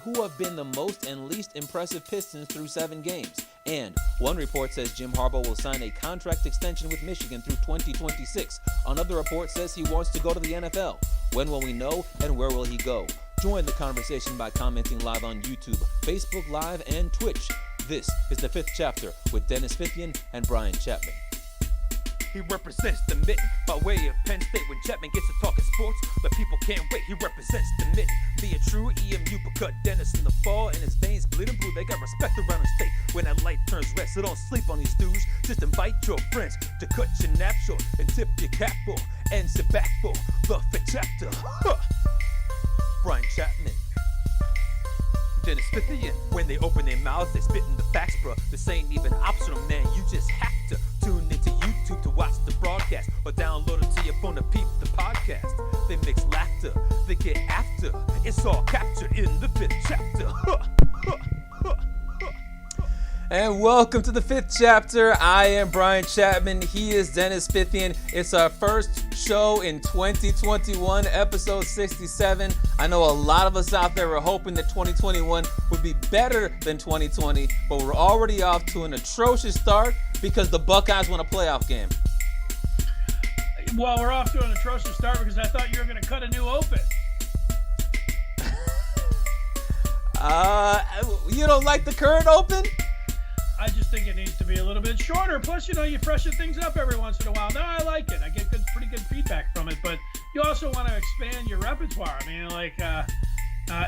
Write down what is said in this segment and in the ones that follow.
who have been the most and least impressive Pistons through 7 games. And one report says Jim Harbaugh will sign a contract extension with Michigan through 2026. Another report says he wants to go to the NFL. When will we know, and where will he go? Join the conversation by commenting live on YouTube, Facebook Live, and Twitch. This is the Fifth Chapter with Dennis Fithian and Brian Chapman. He represents the mitten by way of Penn State. When Chapman gets to talking sports, the people can't wait. He represents the mitten. Be a true EMU, but cut Dennis in the fall and his veins bleeding blue. They got respect around the state when that light turns red. So don't sleep on these dudes. Just invite your friends to cut your nap short and tip your cap for and sit back for the Fifth Chapter. Huh. Brian Chapman, Dennis Fithian. When they open their mouths, they spit in the facts, bro. This ain't even optional, man. You just have to tune into YouTube to watch the broadcast or download it to your phone to peep the podcast. They mix laughter, they get after. It's all captured in the Fifth Chapter. And welcome to the Fifth Chapter. I am Brian Chapman. He is Dennis Fithian. It's our first show in 2021, episode 67. I know a lot of us out there are hoping that 2021 would be better than 2020, but we're already off to an atrocious start because the Buckeyes won a playoff game. Well, we're off to an atrocious start because I thought you were going to cut a new open. You don't like the current open? I just think it needs to be a little bit shorter. Plus, you freshen things up every once in a while. No, I like it. I get pretty good feedback from it. But you also want to expand your repertoire. I mean,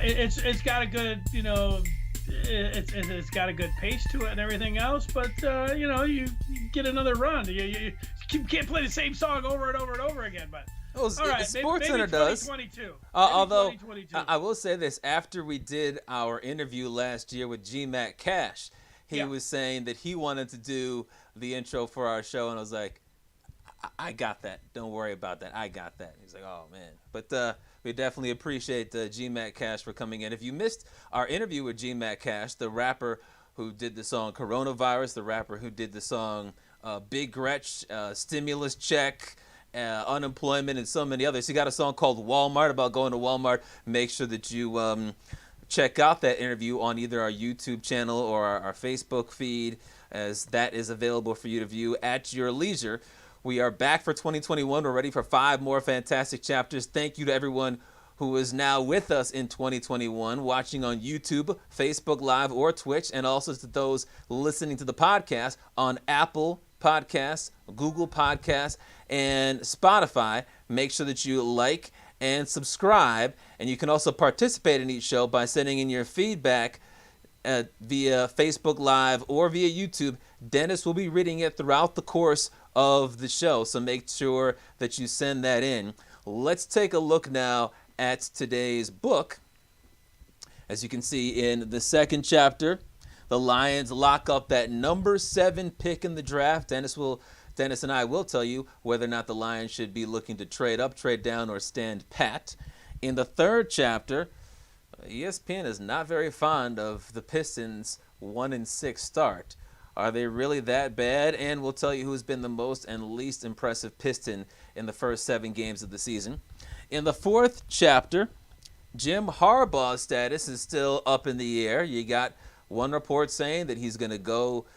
it's got a good, it's got a good pace to it and everything else. But you get another run. You can't play the same song over and over and over again. But all right, SportsCenter does. Although I will say this: after we did our interview last year with G-Mac Cash. He was saying that he wanted to do the intro for our show, and I was like, I got that. Don't worry about that. I got that. He's like, oh, man. But we definitely appreciate G-Mac Cash for coming in. If you missed our interview with G-Mac Cash, the rapper who did the song Coronavirus, the rapper who did the song Big Gretch, Stimulus Check, Unemployment, and so many others. He got a song called Walmart, about going to Walmart. Make sure that you check out that interview on either our YouTube channel or our Facebook feed, as that is available for you to view at your leisure. We are back for 2021. We're ready for 5 more fantastic chapters. Thank you to everyone who is now with us in 2021, watching on YouTube, Facebook Live, or Twitch, and also to those listening to the podcast on Apple Podcasts, Google Podcasts, and Spotify. Make sure that you like and subscribe, and you can also participate in each show by sending in your feedback via Facebook Live or via YouTube. Dennis will be reading it throughout the course of the show, so make sure that you send that in. Let's take a look now at today's book. As you can see in the second chapter, the Lions lock up that number 7 pick in the draft. Dennis and I will tell you whether or not the Lions should be looking to trade up, trade down, or stand pat. In the third chapter, ESPN is not very fond of the Pistons' 1-6 start. Are they really that bad? And we'll tell you who's been the most and least impressive Piston in the first 7 games of the season. In the fourth chapter, Jim Harbaugh's status is still up in the air. You got one report saying that he's going to go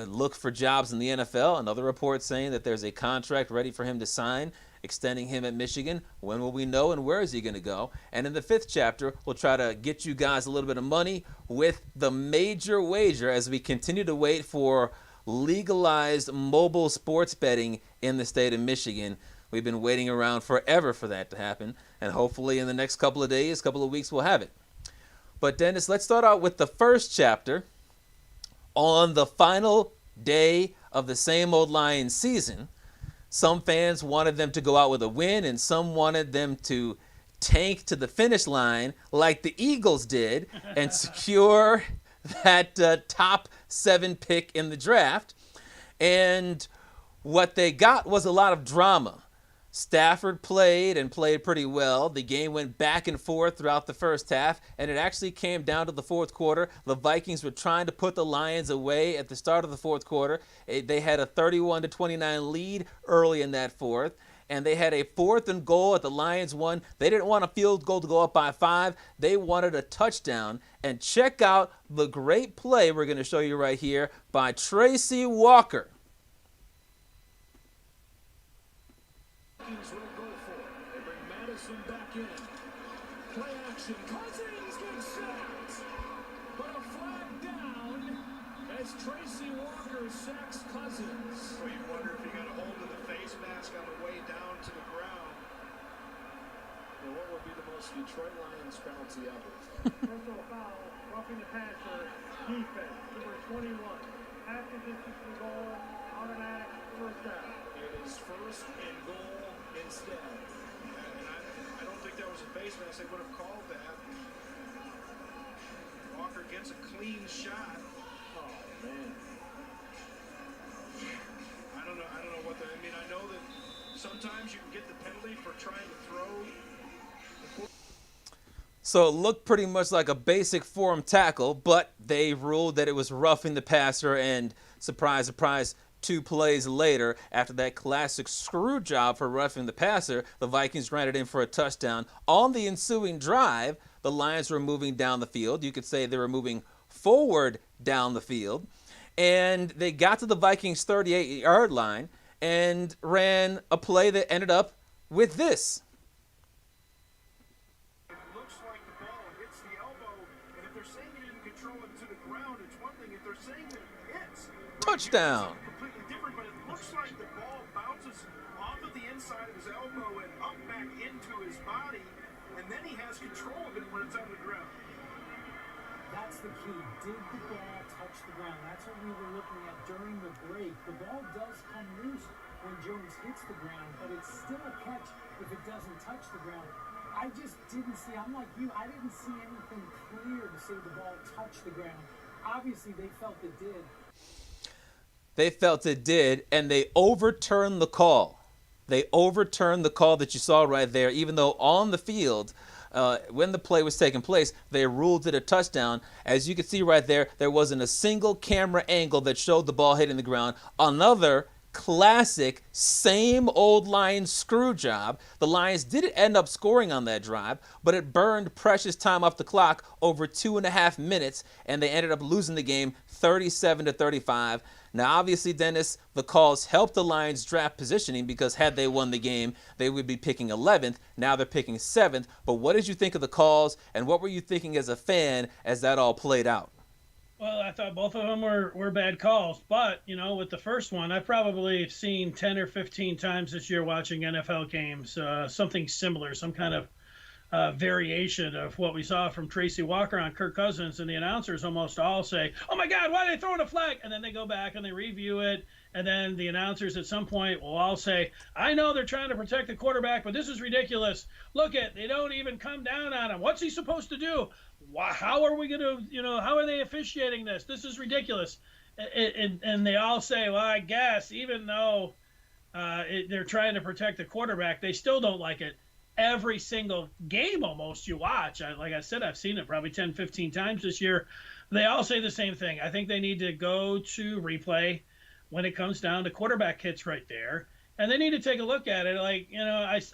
look for jobs in the NFL. Another report saying that there's a contract ready for him to sign, extending him at Michigan. When will we know, and where is he going to go? And in the fifth chapter, we'll try to get you guys a little bit of money with the major wager as we continue to wait for legalized mobile sports betting in the state of Michigan. We've been waiting around forever for that to happen, and hopefully in the next couple of days, couple of weeks, we'll have it. But Dennis, let's start out with the first chapter. On the final day of the same old Lions season, some fans wanted them to go out with a win, and some wanted them to tank to the finish line like the Eagles did and secure that top 7 pick in the draft. And what they got was a lot of drama. Stafford played pretty well. The game went back and forth throughout the first half, and it actually came down to the fourth quarter. The Vikings were trying to put the Lions away at the start of the fourth quarter. They had a 31-29 lead early in that fourth, and they had a 4th and goal at the Lions 1. They didn't want a field goal to go up by 5. They wanted a touchdown. And check out the great play we're going to show you right here by Tracy Walker. Play action. Cousins gets sacked. But a flag down as Tracy Walker sacks Cousins. Well, you wonder if he got a hold of the face mask on the way down to the ground. Well, what would be the most Detroit Lions penalty ever? Personal foul, roughing the passer, defense, number 21. After distance to goal, automatic first down. It is first and goal instead. I don't think that was a face mask. They would have called that. Walker gets a clean shot. Oh, man. I don't know what I mean, I know that sometimes you can get the penalty for trying to throw. So it looked pretty much like a basic form tackle, but they ruled that it was roughing the passer, and surprise, surprise, 2 plays later, after that classic screw job for roughing the passer, the Vikings ran it in for a touchdown. On the ensuing drive, the Lions were moving down the field. You could say they were moving forward down the field. And they got to the Vikings' 38-yard line and ran a play that ended up with this. It looks like the ball hits the elbow, and if they're saying he didn't control it to the ground, it's one thing. If they're saying that it hits, Touchdown. completely different, but it looks like the ball bounces off of the inside of his elbow and up back into his body, and then he has control of it when it's on the ground. That's the key. Did the ball touch the ground? That's what we were looking at during the break. The ball does come loose when Jones hits the ground, but it's still a catch if it doesn't touch the ground. I just didn't see, I'm like you, I didn't see anything clear to say the ball touched the ground. Obviously, they felt it did. They felt it did, and they overturned the call. They overturned the call that you saw right there, even though on the field, when the play was taking place, they ruled it a touchdown. As you can see right there, there wasn't a single camera angle that showed the ball hitting the ground. Another classic, same old Lions screw job. The Lions didn't end up scoring on that drive, but it burned precious time off the clock over 2.5 minutes, and they ended up losing the game 37-35. Now, obviously, Dennis, the calls helped the Lions' draft positioning because had they won the game, they would be picking 11th. Now they're picking 7th. But what did you think of the calls, and what were you thinking as a fan as that all played out? Well, I thought both of them were bad calls. But, you know, with the first one, I've probably seen 10 or 15 times this year watching NFL games, something similar, some kind of variation of what we saw from Tracy Walker on Kirk Cousins, and the announcers almost all say, "Oh my God, why are they throwing a flag?" And then they go back and they review it, and then the announcers at some point will all say, "I know they're trying to protect the quarterback, but this is ridiculous. Look at, they don't even come down on him. What's he supposed to do? How are we going to, how are they officiating this? This is ridiculous." And they all say, well, I guess even though they're trying to protect the quarterback, they still don't like it. Every single game almost you watch, like I said, I've seen it probably 10, 15 times this year. They all say the same thing. I think they need to go to replay when it comes down to quarterback hits right there. And they need to take a look at it. Like,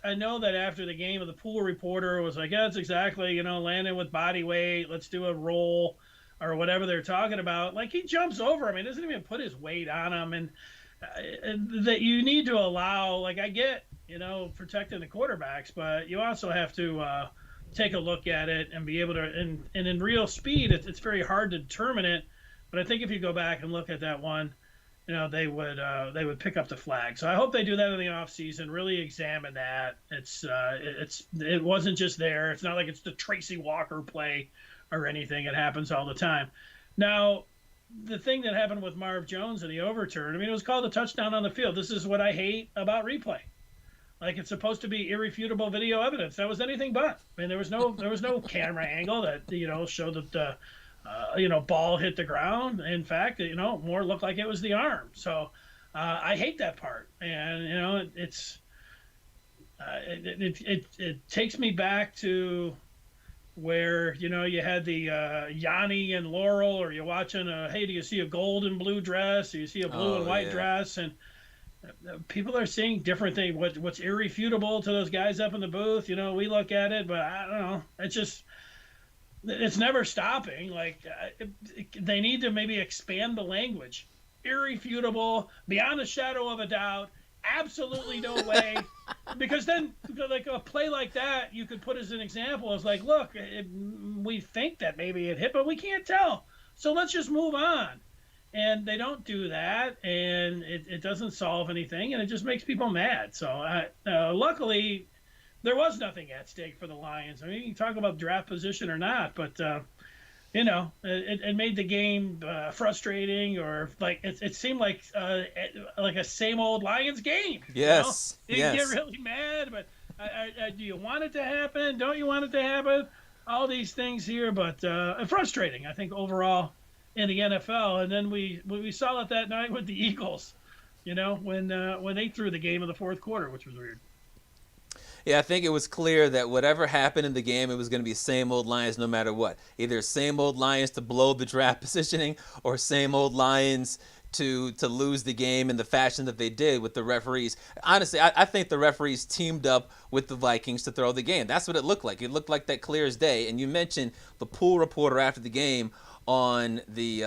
I know that after the game, the pool reporter was like, yeah, it's exactly, landing with body weight. Let's do a roll or whatever they're talking about. Like, he jumps over him. He doesn't even put his weight on him. And that you need to allow, like, I get, protecting the quarterbacks, but you also have to take a look at it and be able to, and in real speed, it's very hard to determine it. But I think if you go back and look at that one, they would pick up the flag. So I hope they do that in the off season, really examine that. It wasn't just there. It's not like it's the Tracy Walker play or anything. It happens all the time. Now, the thing that happened with Marv Jones and the overturn, it was called a touchdown on the field. This is what I hate about replay. Like, it's supposed to be irrefutable video evidence. That was anything but. There was no camera angle that showed that the ball hit the ground. In fact, more looked like it was the arm. So I hate that part. And it takes me back to where you had the Yanni and Laurel, or you're watching hey, do you see a gold and blue dress? Do you see a blue and white dress? And People are seeing different things. What's irrefutable to those guys up in the booth? We look at it, but I don't know. It's never stopping. Like they need to maybe expand the language. Irrefutable, beyond a shadow of a doubt, absolutely no way. Because then, like a play like that, you could put as an example as like, look, we think that maybe it hit, but we can't tell. So let's just move on. And they don't do that, and it doesn't solve anything, and it just makes people mad. So luckily, there was nothing at stake for the Lions. I mean, you can talk about draft position or not, but it made the game frustrating, or like it seemed like a same old Lions game. Yes, you get really mad, but do you want it to happen? Don't you want it to happen? All these things here, but frustrating. I think overall in the NFL, and then we saw it that night with the Eagles. When they threw the game in the fourth quarter, which was weird. Yeah, I think it was clear that whatever happened in the game, it was going to be same old Lions no matter what. Either same old Lions to blow the draft positioning, or same old Lions to lose the game in the fashion that they did with the referees. Honestly, I think the referees teamed up with the Vikings to throw the game. That's what it looked like. It looked like that clear as day. And you mentioned the pool reporter after the game on the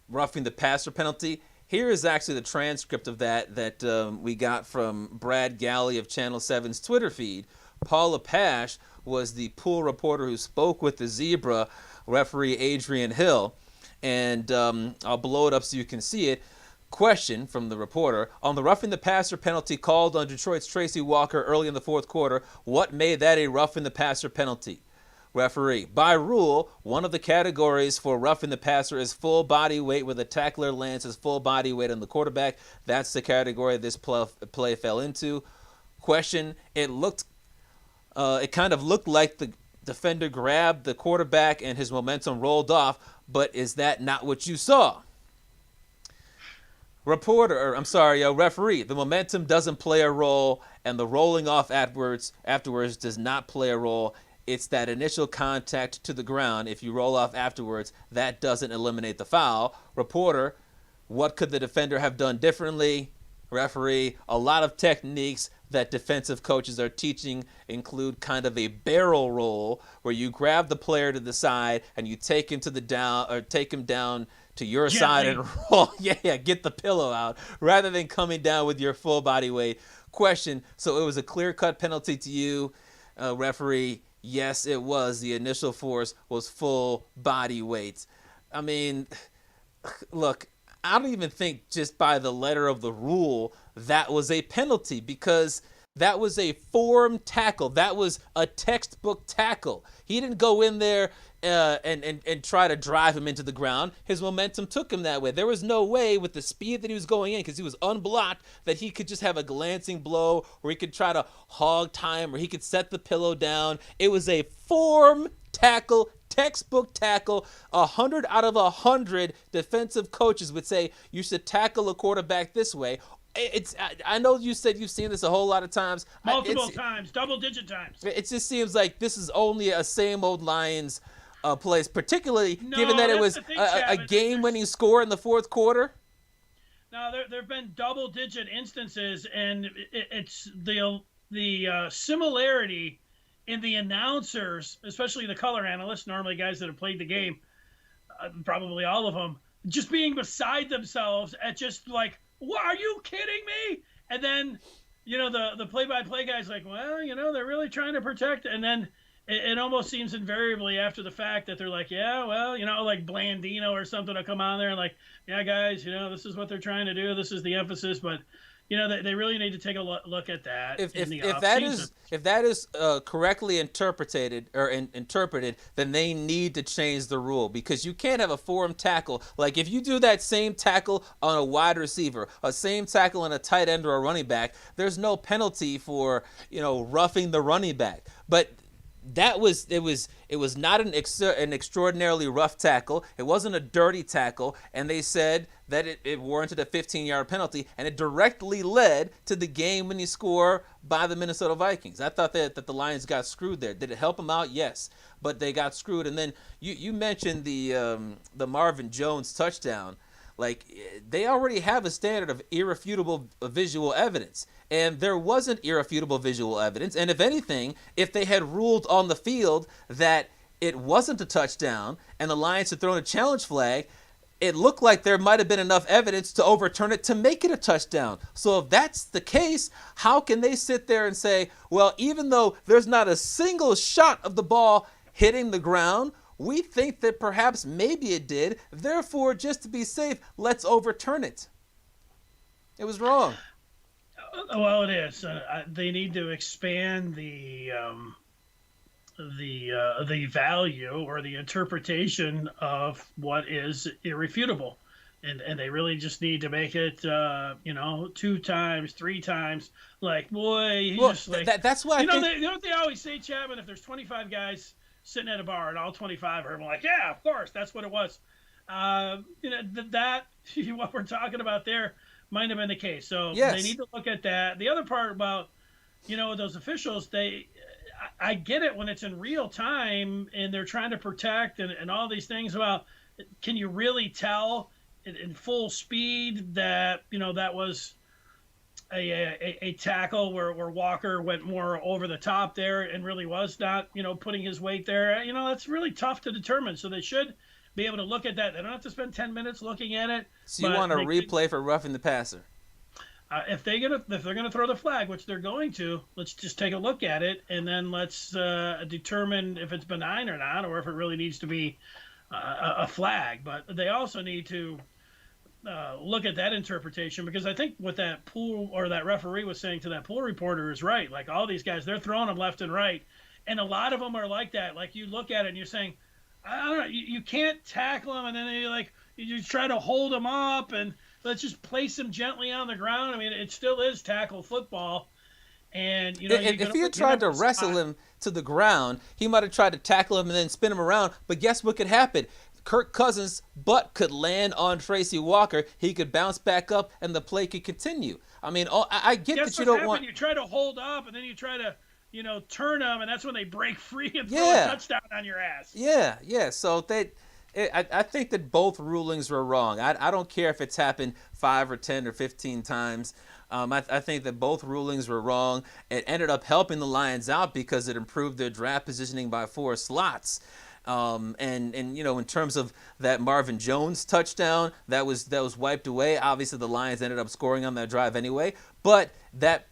roughing the passer penalty. Here is actually the transcript of that we got from Brad Galley of Channel 7's Twitter feed. Paula Pash was the pool reporter who spoke with the Zebra referee Adrian Hill. And I'll blow it up so you can see it. Question from the reporter: on the roughing the passer penalty called on Detroit's Tracy Walker early in the fourth quarter, what made that a roughing the passer penalty? Referee: by rule, one of the categories for roughing the passer is full body weight, where the tackler lands his full body weight on the quarterback. That's the category this play fell into. Question: it kind of looked like the defender grabbed the quarterback and his momentum rolled off, but is that not what you saw? Referee: the momentum doesn't play a role, and the rolling off afterwards does not play a role. It's that initial contact to the ground. If you roll off afterwards, that doesn't eliminate the foul. Reporter: what could the defender have done differently? Referee: a lot of techniques that defensive coaches are teaching include kind of a barrel roll, where you grab the player to the side and you take him down to your side and roll. Get the pillow out rather than coming down with your full body weight. Question: so it was a clear-cut penalty to you, referee? Yes, it was. The initial force was full body weight. I mean, look, I don't even think just by the letter of the rule that was a penalty, because that was a form tackle. That was a textbook tackle. He didn't go in there and try to drive him into the ground. His momentum took him that way. There was no way with the speed that he was going in, because he was unblocked, that he could just have a glancing blow, or he could try to hog time, or he could set the pillow down. It was a form tackle, textbook tackle. 100 out of 100 defensive coaches would say you should tackle a quarterback this way. I know you said you've seen this a whole lot of times. Multiple times, double-digit times. It just seems like this is only a same old Lions place, particularly given that it was a game-winning score in the fourth quarter. Now, there have been double-digit instances, and it's the similarity in the announcers, especially the color analysts, normally guys that have played the game, probably all of them, just being beside themselves at just like, what, are you kidding me? And then, the play-by-play guy's like, well, they're really trying to protect. And then it almost seems invariably after the fact that they're like, yeah, well, like Blandino or something will come on there and like, yeah, guys, this is what they're trying to do. This is the emphasis. But, they really need to take a look at that. If that is correctly interpreted, then they need to change the rule, because you can't have a form tackle. Like if you do that same tackle on a wide receiver, a same tackle on a tight end or a running back, there's no penalty for roughing the running back. But it was not an extraordinarily rough tackle. It wasn't a dirty tackle, and they said that it warranted a 15-yard penalty, and it directly led to the game-winning score by the Minnesota Vikings. I thought that the Lions got screwed there. Did it help them out? Yes, but they got screwed. And then you mentioned the Marvin Jones touchdown. Like, they already have a standard of irrefutable visual evidence. And there wasn't irrefutable visual evidence. And if anything, if they had ruled on the field that it wasn't a touchdown and the Lions had thrown a challenge flag, it looked like there might have been enough evidence to overturn it to make it a touchdown. So if that's the case, how can they sit there and say, well, even though there's not a single shot of the ball hitting the ground, we think that perhaps maybe it did. Therefore, just to be safe, let's overturn it. It was wrong. Well, it is. They need to expand the value or the interpretation of what is irrefutable, and they really just need to make it 2 times, 3 times. Like, boy, well, just like that's why they always say, Chapman, if there's 25 guys sitting at a bar and all 25 are like, yeah, of course, that's what it was. That what we're talking about there might have been the case. So yes. They need to look at that. The other part about those officials, I get it when it's in real time and they're trying to protect and all these things about, can you really tell in full speed that, that was a tackle where Walker went more over the top there and really was not, putting his weight there. That's really tough to determine. So they should be able to look at that. They don't have to spend 10 minutes looking at it. So you want a replay for roughing the passer? If they're gonna throw the flag, which they're going to, let's just take a look at it, and then let's determine if it's benign or not, or if it really needs to be a flag. But they also need to look at that interpretation, because I think what that pool or that referee was saying to that pool reporter is right. Like, all these guys, they're throwing them left and right, and a lot of them are like that. Like, you look at it and you're saying, I don't know, you can't tackle them, and then you try to hold them up and let's just place him gently on the ground. I mean, it still is tackle football. And, if he had tried to wrestle him to the ground, he might have tried to tackle him and then spin him around. But guess what could happen? Kirk Cousins' butt could land on Tracy Walker. He could bounce back up, and the play could continue. I mean, I get that you don't want. You try to hold up, and then you try to, turn them, and that's when they break free and throw a touchdown on your ass. Yeah. So I think that both rulings were wrong. I don't care if it's happened 5 or 10 or 15 times. I think that both rulings were wrong. It ended up helping the Lions out because it improved their draft positioning by 4 slots. And in terms of that Marvin Jones touchdown, that was wiped away. Obviously, the Lions ended up scoring on that drive anyway. But that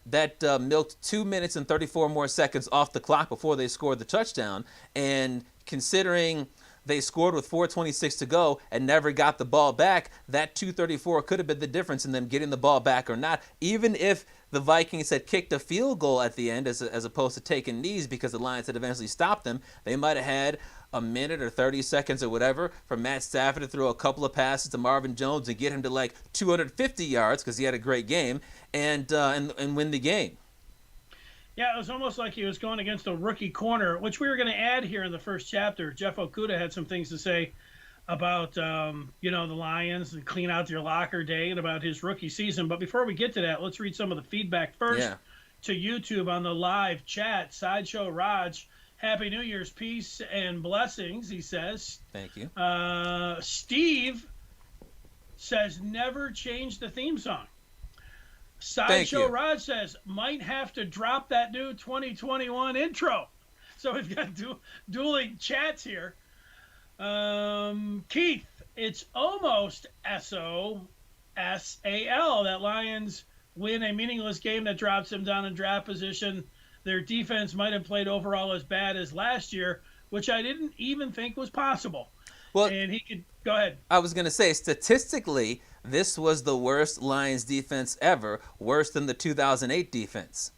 milked 2 minutes and 34 more seconds off the clock before they scored the touchdown. And considering they scored with 4:26 to go and never got the ball back, that 2:34 could have been the difference in them getting the ball back or not. Even if the Vikings had kicked a field goal at the end as opposed to taking knees because the Lions had eventually stopped them, they might have had a minute or 30 seconds or whatever for Matt Stafford to throw a couple of passes to Marvin Jones and get him to like 250 yards because he had a great game and win the game. Yeah, it was almost like he was going against a rookie corner, which we were going to add here in the first chapter. Jeff Okudah had some things to say about, the Lions and clean out your locker day and about his rookie season. But before we get to that, let's read some of the feedback first to YouTube on the live chat. Sideshow Raj, Happy New Year's, peace and blessings, he says. Thank you. Steve says, never change the theme song. Sideshow Rod says, might have to drop that new 2021 intro. So we've got dueling chats here. Keith, it's almost SOSAL that Lions win a meaningless game that drops them down in draft position. Their defense might have played overall as bad as last year, which I didn't even think was possible. Well, and he could go ahead. I was going to say, statistically, this was the worst Lions defense ever, worse than the 2008 defense.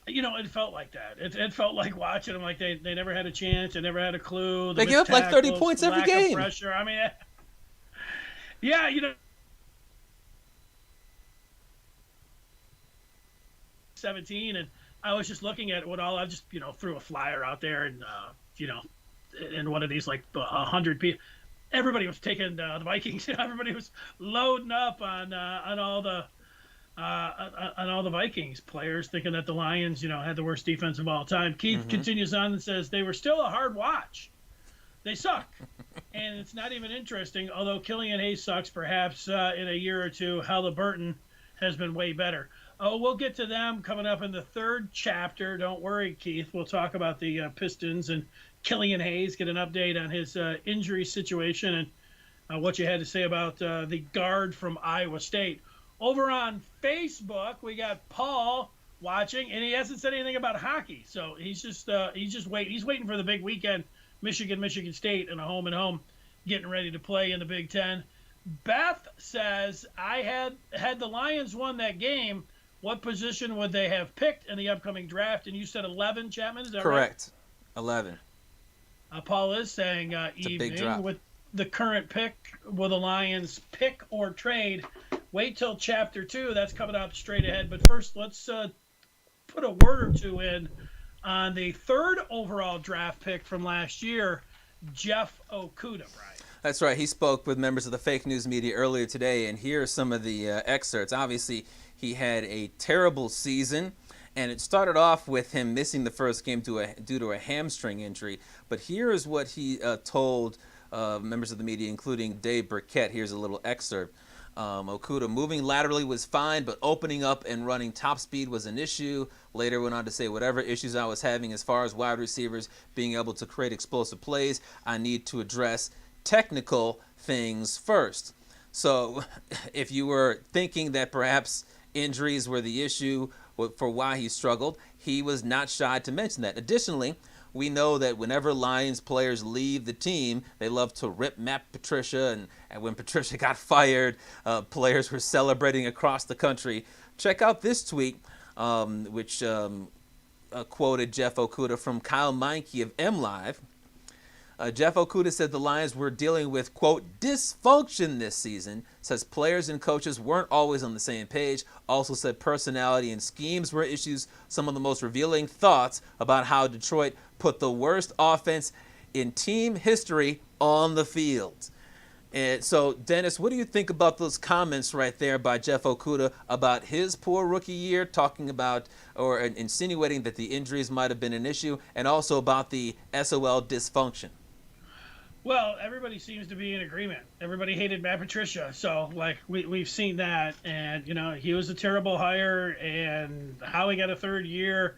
It felt like that. It felt like watching them like they never had a chance. They never had a clue. They gave up like 30 points every game. Pressure. I mean, yeah, 17, and I was just looking at what all I just threw a flyer out there, and in one of these like 100 people, everybody was taking the Vikings. Everybody was loading up on all the Vikings players, thinking that the Lions had the worst defense of all time. Keith continues on and says they were still a hard watch. They suck. And it's not even interesting, although Killian Hayes sucks, perhaps in a year or two, Halliburton has been way better. Oh, we'll get to them coming up in the third chapter. Don't worry, Keith. We'll talk about the Pistons and Killian Hayes, get an update on his injury situation and what you had to say about the guard from Iowa State. Over on Facebook, we got Paul watching, and he hasn't said anything about hockey. So he's just waiting. He's waiting for the big weekend, Michigan State, and a home and home, getting ready to play in the Big Ten. Beth says, I had the Lions won that game, what position would they have picked in the upcoming draft? And you said 11, Chapman, is that correct? 11. Paul is saying evening with the current pick, will the Lions pick or trade? Wait till chapter 2. That's coming up straight ahead. But first, let's put a word or two in on the third overall draft pick from last year, Jeff Okudah, Brian. That's right. He spoke with members of the fake news media earlier today, and here are some of the excerpts. Obviously, he had a terrible season, and it started off with him missing the first game due to a hamstring injury. But here is what he told members of the media, including Dave Burkett. Here's a little excerpt. Okudah, moving laterally was fine, but opening up and running top speed was an issue. Later went on to say, whatever issues I was having as far as wide receivers being able to create explosive plays, I need to address technical things first. So if you were thinking that perhaps injuries were the issue for why he struggled, he was not shy to mention that. Additionally, we know that whenever Lions players leave the team, they love to rip Matt Patricia, and when Patricia got fired, players were celebrating across the country. Check out this tweet, which quoted Jeff Okudah from Kyle Meinke of MLive. Jeff Okudah said the Lions were dealing with, quote, dysfunction this season, says players and coaches weren't always on the same page, also said personality and schemes were issues, some of the most revealing thoughts about how Detroit put the worst offense in team history on the field. And so, Dennis, what do you think about those comments right there by Jeff Okudah about his poor rookie year, talking about or insinuating that the injuries might have been an issue, and also about the SOL dysfunction? Well, everybody seems to be in agreement. Everybody hated Matt Patricia, so like we've seen that, and he was a terrible hire, and how he got a third year.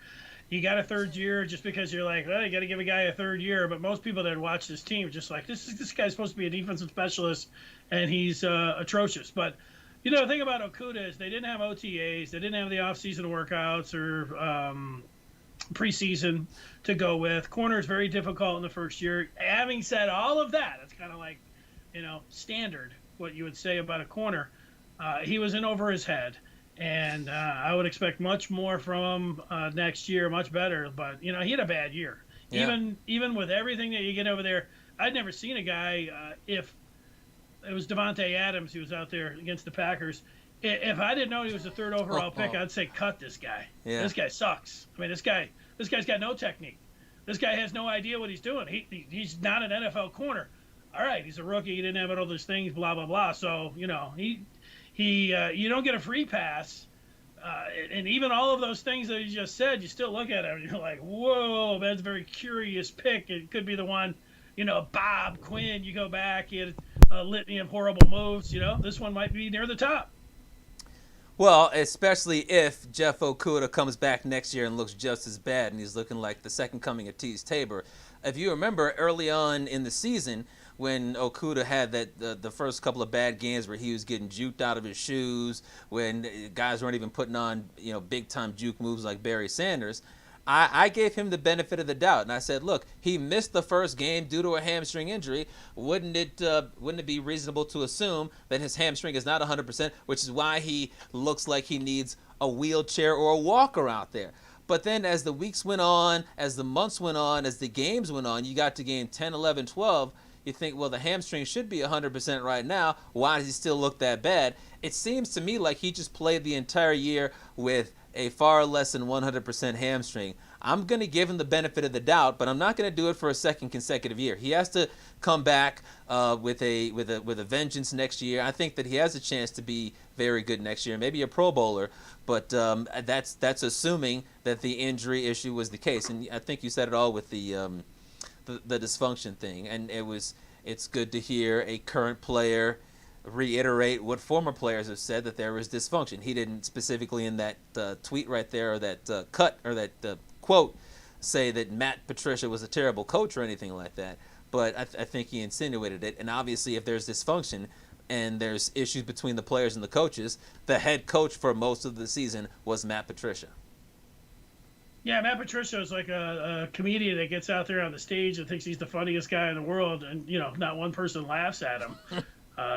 He got a third year just because you're like, well, you got to give a guy a third year. But most people that watch this team are just like, this guy's supposed to be a defensive specialist, and he's atrocious. But the thing about Okudah is they didn't have OTAs, they didn't have the offseason workouts or preseason to go with. Corner is very difficult in the first year. Having said all of that, it's kind of like, standard what you would say about a corner. He was in over his head, and I would expect much more from him next year, much better. But he had a bad year. Yeah. Even with everything that you get over there, I'd never seen a guy. If it was Devontae Adams who was out there against the Packers, if I didn't know he was the third overall pick, I'd say cut this guy. Yeah. This guy sucks. I mean, this guy's got no technique. This guy has no idea what he's doing. He's not an NFL corner. All right, he's a rookie. He didn't have all those things, blah, blah, blah. So, you don't get a free pass. And even all of those things that you just said, you still look at it and you're like, whoa, that's a very curious pick. It could be the one, Bob Quinn. You go back, he had a litany of horrible moves. This one might be near the top. Well, especially if Jeff Okudah comes back next year and looks just as bad, and he's looking like the second coming of Tease Tabor. If you remember early on in the season when Okudah had the first couple of bad games where he was getting juked out of his shoes, when guys weren't even putting on big time juke moves like Barry Sanders, I gave him the benefit of the doubt, and I said, look, he missed the first game due to a hamstring injury. Wouldn't it be reasonable to assume that his hamstring is not 100%, which is why he looks like he needs a wheelchair or a walker out there? But then as the weeks went on, as the months went on, as the games went on, you got to game 10, 11, 12, you think, well, the hamstring should be 100% right now. Why does he still look that bad? It seems to me like he just played the entire year with a far less than 100% hamstring. I'm going to give him the benefit of the doubt, but I'm not going to do it for a second consecutive year. He has to come back with a vengeance next year. I think that he has a chance to be very good next year, maybe a Pro Bowler, but that's assuming that the injury issue was the case. And I think you said it all with the dysfunction thing, and it was it's good to hear a current player reiterate what former players have said, that there was dysfunction. He didn't specifically in that tweet right there, or that cut, or that quote, say that Matt Patricia was a terrible coach or anything like that. But I think he insinuated it. And obviously, if there's dysfunction and there's issues between the players and the coaches, the head coach for most of the season was Matt Patricia. Yeah, Matt Patricia is like a comedian that gets out there on the stage and thinks he's the funniest guy in the world, and not one person laughs at him.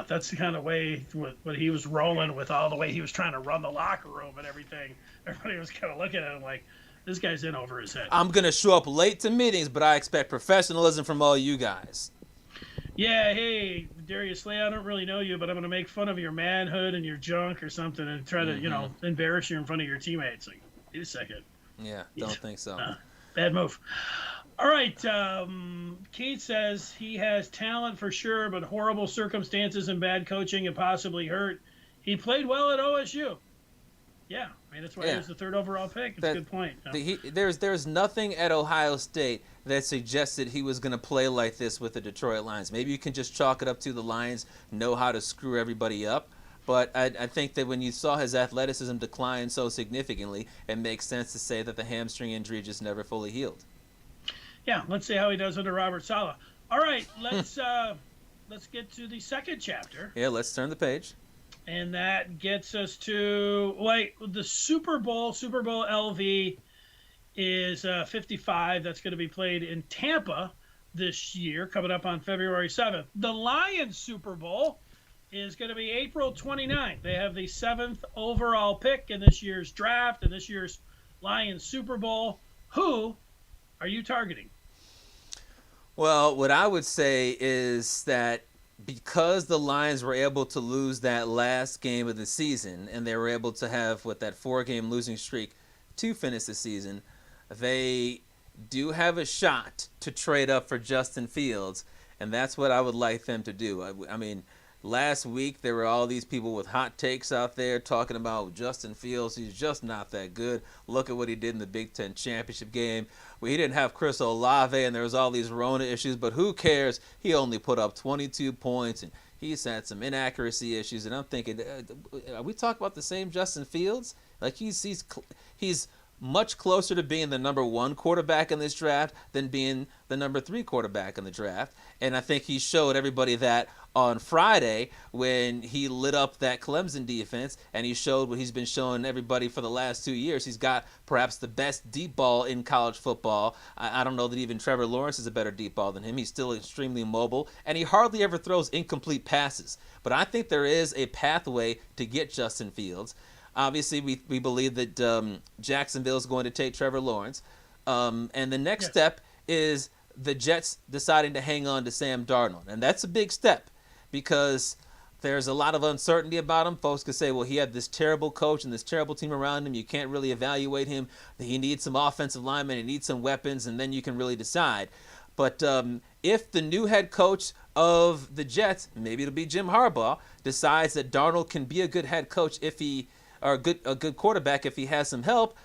That's the kind of way what he was rolling with, all the way he was trying to run the locker room and everything. Everybody was kind of looking at him like, this guy's in over his head. I'm going to show up late to meetings, but I expect professionalism from all you guys. Yeah, hey, Darius Slay, I don't really know you, but I'm going to make fun of your manhood and your junk or something and try to, embarrass you in front of your teammates. Like, wait a second. Yeah, don't think so. Bad move. All right, Keith says he has talent for sure, but horrible circumstances and bad coaching and possibly hurt. He played well at OSU. Yeah, I mean, that's why he was the 3rd overall pick. It's a good point. There's nothing at Ohio State that suggested he was going to play like this with the Detroit Lions. Maybe you can just chalk it up to the Lions know how to screw everybody up. But I think that when you saw his athleticism decline so significantly, it makes sense to say that the hamstring injury just never fully healed. Yeah, let's see how he does under Robert Saleh. All right, let's get to the second chapter. Yeah, let's turn the page. And that gets us to the Super Bowl. Super Bowl LV is 55. That's going to be played in Tampa this year, coming up on February 7th. The Lions Super Bowl is going to be April 29th. They have the 7th overall pick in this year's draft and this year's Lions Super Bowl. Who are you targeting? Well, what I would say is that because the Lions were able to lose that last game of the season and they were able to have that 4-game losing streak to finish the season, they do have a shot to trade up for Justin Fields, and that's what I would like them to do. I mean, last week there were all these people with hot takes out there talking about Justin Fields. He's just not that good. Look at what he did in the Big Ten championship game. Well, he didn't have Chris Olave, and there was all these Rona issues, but who cares? He only put up 22 points, and he's had some inaccuracy issues. And I'm thinking, are we talking about the same Justin Fields? Like he's much closer to being the number 1 quarterback in this draft than being the number 3 quarterback in the draft. And I think he showed everybody that on Friday when he lit up that Clemson defense, and he showed what he's been showing everybody for the last 2 years. He's got perhaps the best deep ball in college football. I don't know that even Trevor Lawrence is a better deep ball than him. He's still extremely mobile, and he hardly ever throws incomplete passes. But I think there is a pathway to get Justin Fields. Obviously, we believe that Jacksonville is going to take Trevor Lawrence. And the next step is the Jets deciding to hang on to Sam Darnold. And that's a big step because there's a lot of uncertainty about him. Folks could say, well, he had this terrible coach and this terrible team around him. You can't really evaluate him. He needs some offensive linemen. He needs some weapons, and then you can really decide. But if the new head coach of the Jets, maybe it'll be Jim Harbaugh, decides that Darnold can be a good head coach or a good quarterback if he has some help,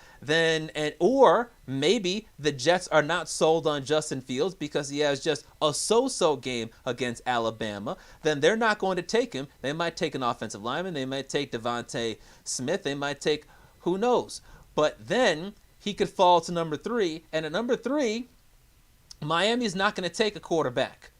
or maybe the Jets are not sold on Justin Fields because he has just a so-so game against Alabama, then they're not going to take him. They might take an offensive lineman. They might take Devontae Smith. They might take who knows. But then he could fall to number 3, and at number 3, Miami's not going to take a quarterback.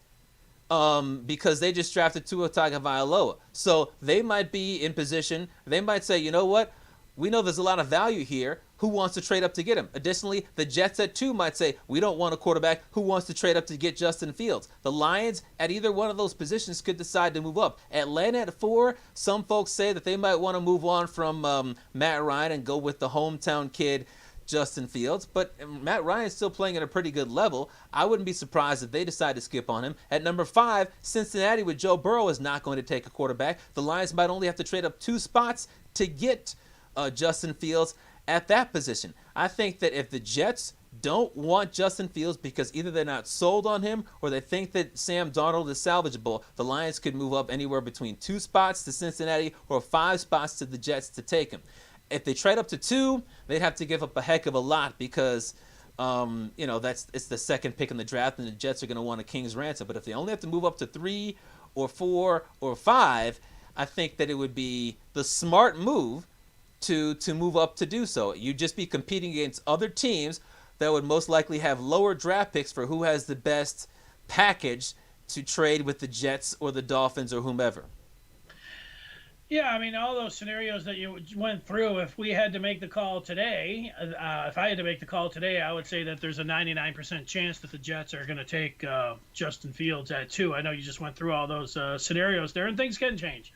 Because they just drafted Tua Tagovailoa. So they might be in position. They might say, you know what? We know there's a lot of value here. Who wants to trade up to get him? Additionally, the Jets at 2 might say, we don't want a quarterback. Who wants to trade up to get Justin Fields? The Lions at either one of those positions could decide to move up. Atlanta at 4, some folks say that they might want to move on from Matt Ryan and go with the hometown kid, Justin Fields, but Matt Ryan's still playing at a pretty good level. I wouldn't be surprised if they decide to skip on him. At number 5, Cincinnati with Joe Burrow is not going to take a quarterback. The Lions might only have to trade up 2 spots to get Justin Fields at that position. I think that if the Jets don't want Justin Fields because either they're not sold on him or they think that Sam Darnold is salvageable, the Lions could move up anywhere between 2 spots to Cincinnati or 5 spots to the Jets to take him. If they trade up to 2, they'd have to give up a heck of a lot because it's the second pick in the draft, and the Jets are going to want a king's ransom. But if they only have to move up to 3 or 4 or 5, I think that it would be the smart move to move up to do so. You'd just be competing against other teams that would most likely have lower draft picks for who has the best package to trade with the Jets or the Dolphins or whomever. Yeah, I mean, all those scenarios that you went through, if we had to make the call today, if I had to make the call today, I would say that there's a 99% chance that the Jets are going to take Justin Fields at 2. I know you just went through all those scenarios there, and things can change,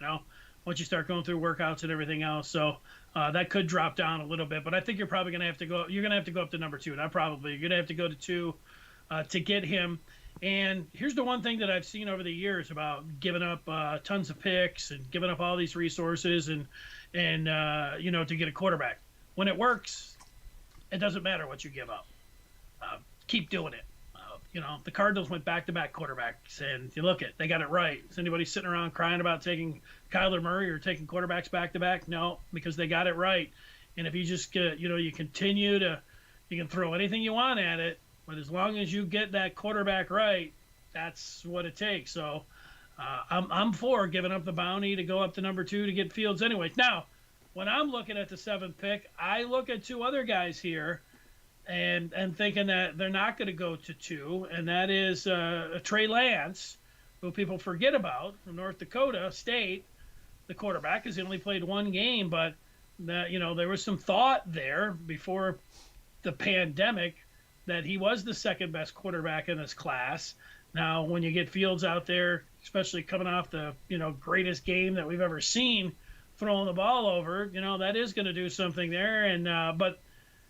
once you start going through workouts and everything else. So that could drop down a little bit, but I think you're probably going to have to go. You're going to have to go up to number 2. You're going to have to go to 2 to get him. And here's the one thing that I've seen over the years about giving up tons of picks and giving up all these resources and to get a quarterback. When it works, it doesn't matter what you give up. Keep doing it. The Cardinals went back-to-back quarterbacks, and you look at, they got it right. Is anybody sitting around crying about taking Kyler Murray or taking quarterbacks back-to-back? No, because they got it right. And if you just you continue to, you can throw anything you want at it, but as long as you get that quarterback right, that's what it takes. So I'm for giving up the bounty to go up to number 2 to get Fields anyway. Now, when I'm looking at the 7th pick, I look at 2 other guys here and thinking that they're not going to go to 2, and that is Trey Lance, who people forget about, from North Dakota State, the quarterback, has only played 1 game, but there was some thought there before the pandemic that he was the second best quarterback in this class. Now, when you get Fields out there, especially coming off the greatest game that we've ever seen, throwing the ball over, that is going to do something there. And but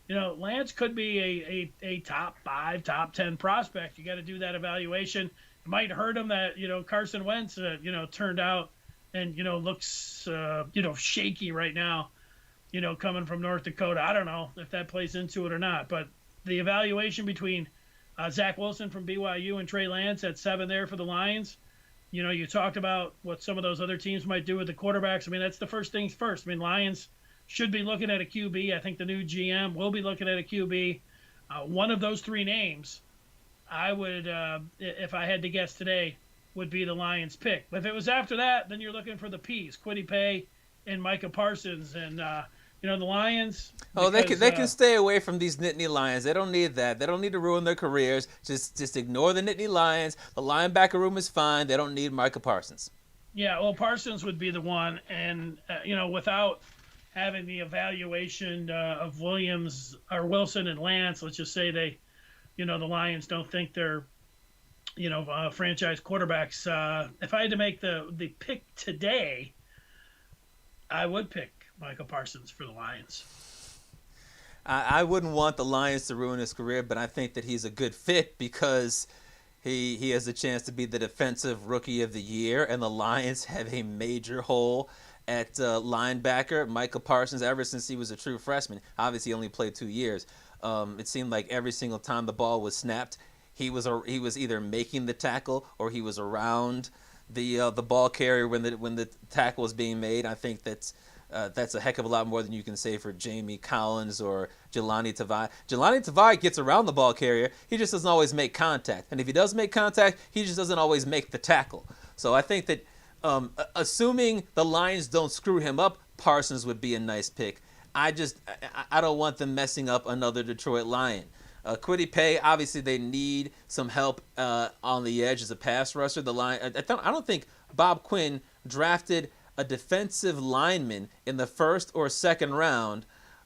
Lance could be a top 5, top 10 prospect. You got to do that evaluation. It might hurt him that Carson Wentz turned out and looks shaky right now. Coming from North Dakota. I don't know if that plays into it or not, but the evaluation between Zach Wilson from BYU and Trey Lance at 7 there for the Lions, you talked about what some of those other teams might do with the quarterbacks. I mean, that's the first things first. I mean, Lions should be looking at a QB. I think the new GM will be looking at a QB. One of those 3 names, I would, if I had to guess today, would be the Lions pick. But if it was after that, then you're looking for the P's, Kwity Paye and Micah Parsons. And, the Lions. Oh, because, they can stay away from these Nittany Lions. They don't need that. They don't need to ruin their careers. Just ignore the Nittany Lions. The linebacker room is fine. They don't need Micah Parsons. Yeah, well, Parsons would be the one. And, without having the evaluation of Wilson and Lance, let's just say they, the Lions don't think they're, franchise quarterbacks. If I had to make the pick today, I would pick Micah Parsons for the Lions. I wouldn't want the Lions to ruin his career, but I think that he's a good fit because he has a chance to be the defensive rookie of the year, and the Lions have a major hole at linebacker. Micah Parsons, ever since he was a true freshman, obviously he only played 2 years, it seemed like every single time the ball was snapped, he was either making the tackle or he was around the ball carrier when the tackle was being made. I think that's a heck of a lot more than you can say for Jamie Collins or Jelani Tavai. Jelani Tavai gets around the ball carrier. He just doesn't always make contact. And if he does make contact, he just doesn't always make the tackle. So I think that assuming the Lions don't screw him up, Parsons would be a nice pick. I don't want them messing up another Detroit Lion. Kwity Paye, obviously they need some help on the edge as a pass rusher. I don't think Bob Quinn drafted a defensive lineman in the first or second round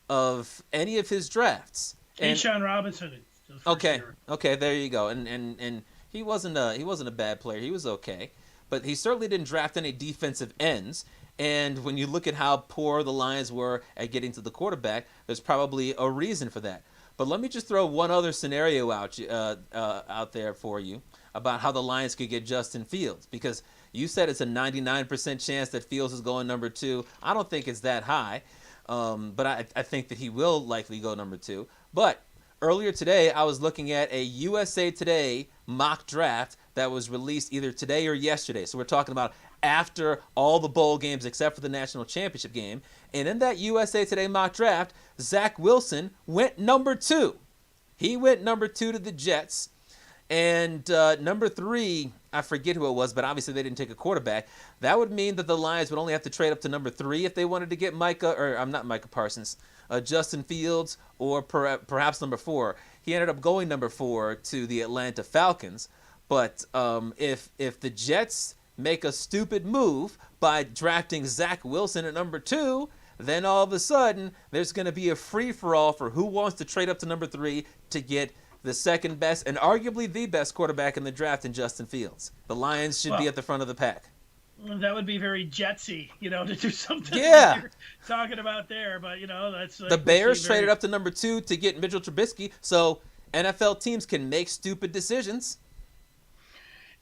of any of his drafts. Keyshawn Robinson. Okay, there you go. And he wasn't a bad player. He was okay, but he certainly didn't draft any defensive ends. And when you look at how poor the Lions were at getting to the quarterback, there's probably a reason for that. But let me just throw one other scenario out there for you about how the Lions could get Justin Fields, because you said it's a 99% chance that Fields is going number 2. I don't think it's that high, but I think that he will likely go number 2. But earlier today, I was looking at a USA Today mock draft that was released either today or yesterday. So we're talking about after all the bowl games except for the national championship game. And in that USA Today mock draft, Zach Wilson went number 2. He went number 2 to the Jets. And number 3, I forget who it was, but obviously they didn't take a quarterback. That would mean that the Lions would only have to trade up to number 3 if they wanted to get Justin Fields, or perhaps number 4. He ended up going number 4 to the Atlanta Falcons. But if the Jets make a stupid move by drafting Zach Wilson at number 2, then all of a sudden there's going to be a free-for-all for who wants to trade up to number 3 to get the second best and arguably the best quarterback in the draft in Justin Fields. The Lions should be at the front of the pack. That would be very Jetsy, to do something Yeah. you're talking about there. But, that's... The Bears traded up to number 2 to get Mitchell Trubisky, so NFL teams can make stupid decisions.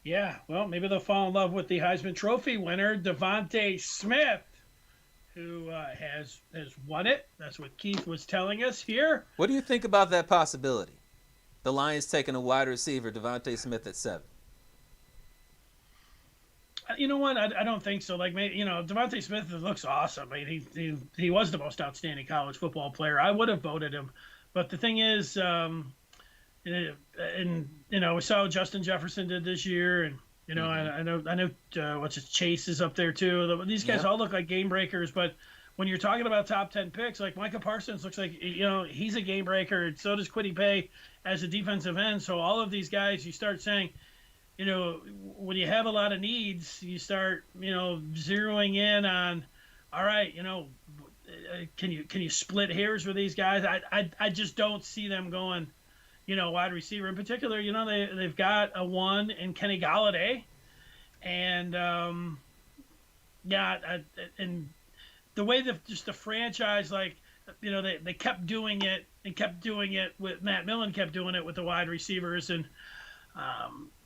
Yeah, well, maybe they'll fall in love with the Heisman Trophy winner, Devontae Smith, who has won it. That's what Keith was telling us here. What do you think about that possibility? The Lions taking a wide receiver, Devontae Smith, at 7. You know what? I don't think so. Like, maybe, Devontae Smith looks awesome. I mean, he was the most outstanding college football player. I would have voted him. But the thing is, we saw what Justin Jefferson did this year, and I know what's his Chase is up there too. These guys all look like game breakers, but when you're talking about top 10 picks, like Micah Parsons looks like he's a game breaker, and so does Kwity Paye as a defensive end. So all of these guys, you start saying, when you have a lot of needs, you start zeroing in on, all right, can you split hairs with these guys? I just don't see them going. Wide receiver in particular, they've got a 1 in Kenny Galladay, and and the way that just the franchise, they kept doing it with Matt Millen, kept doing it with the wide receivers, and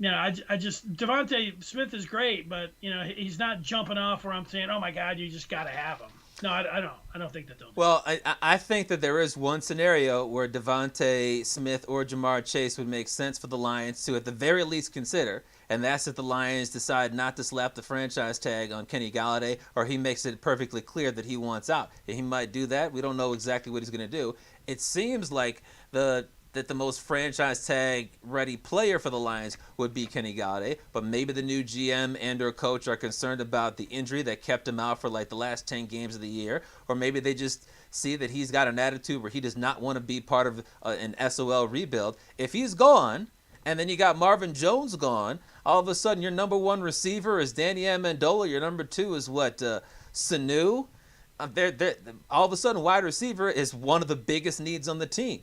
Devontae Smith is great, but he's not jumping off where I'm saying, oh my God, you just got to have him. No, I don't think that they'll do. Well, I think that there is one scenario where Devontae Smith or Jamar Chase would make sense for the Lions to at the very least consider, and that's if the Lions decide not to slap the franchise tag on Kenny Galladay, or he makes it perfectly clear that he wants out. And he might do that. We don't know exactly what he's going to do. It seems like that the most franchise tag ready player for the Lions would be Kenny Galladay, but maybe the new GM and or coach are concerned about the injury that kept him out for the last 10 games of the year, or maybe they just see that he's got an attitude where he does not want to be part of an SOL rebuild. If he's gone, and then you got Marvin Jones gone, all of a sudden your number 1 receiver is Danny Amendola, your number 2 is Sanu. All of a sudden wide receiver is one of the biggest needs on the team.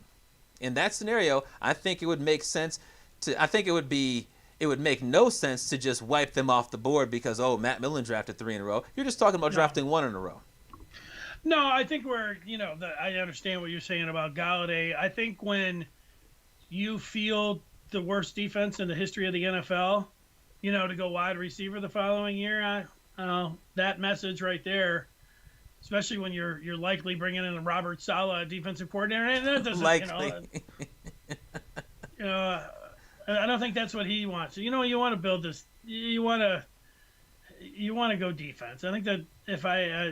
In that scenario, I think it would make sense it would make no sense to just wipe them off the board because, Matt Millen drafted 3 in a row. You're just talking about drafting 1 in a row. No, I think I understand what you're saying about Galladay. I think when you field the worst defense in the history of the NFL, to go wide receiver the following year, that message right there, especially when you're likely bringing in Robert Saleh, defensive coordinator, and that doesn't likely. I don't think that's what he wants. You want to build this. You want to go defense. I think that if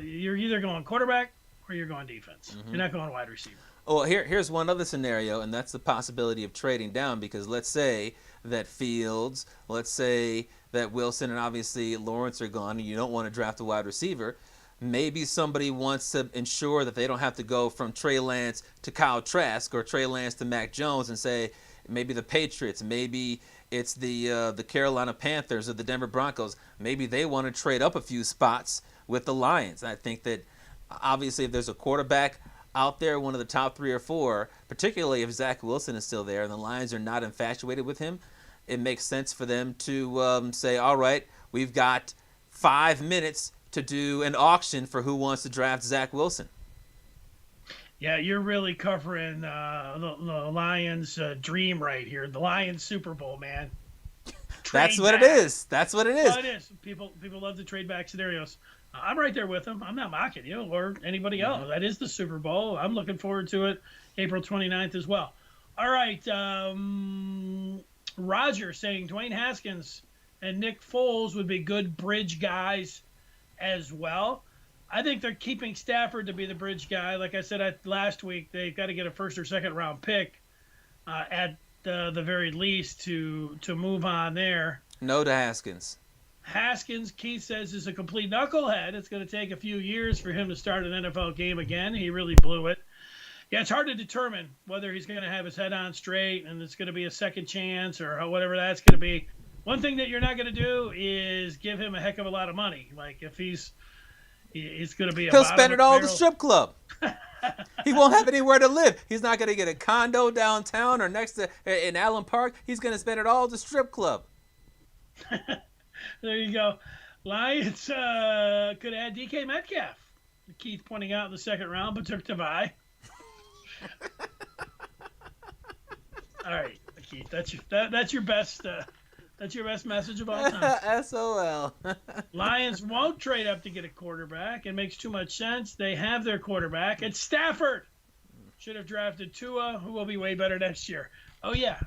you're either going quarterback or you're going defense. Mm-hmm. You're not going wide receiver. Well, here's one other scenario, and that's the possibility of trading down, because let's say that Fields, let's say that Wilson, and obviously Lawrence are gone, and you don't want to draft a wide receiver. Maybe somebody wants to ensure that they don't have to go from Trey Lance to Kyle Trask or Trey Lance to Mac Jones, and say maybe the Patriots, maybe it's the Carolina Panthers or the Denver Broncos. Maybe they want to trade up a few spots with the Lions. I think that obviously if there's a quarterback out there, one of the top 3 or 4, particularly if Zach Wilson is still there and the Lions are not infatuated with him, it makes sense for them to say, all right, we've got 5 minutes to do an auction for who wants to draft Zach Wilson. Yeah, you're really covering the Lions' dream right here. The Lions Super Bowl, man. That's what it is. That's what it is. Well, it is. People love the trade back scenarios. I'm right there with them. I'm not mocking you or anybody else. That is the Super Bowl. I'm looking forward to it April 29th as well. All right. Roger saying Dwayne Haskins and Nick Foles would be good bridge guys as well. I think they're keeping Stafford to be the bridge guy. Like I said last week, they've got to get a first or second round pick at the very least to move on there. No to Haskins. Haskins, Keith says, is a complete knucklehead. It's going to take a few years for him to start an NFL game again. He really blew it. Yeah, it's hard to determine whether he's going to have his head on straight and it's going to be a second chance or whatever that's going to be. One thing that you're not going to do is give him a heck of a lot of money. Like if he's going to be he'll spend it all at the strip club. He won't have anywhere to live. He's not going to get a condo downtown or next to in Allen Park. He's going to spend it all at the strip club. There you go. Lions could add DK Metcalf. Keith pointing out in the second round, but took Tavai. All right, Keith, that's your best message of all time. SOL. Lions won't trade up to get a quarterback. It makes too much sense. They have their quarterback. It's Stafford. Should have drafted Tua, who will be way better next year. Oh yeah.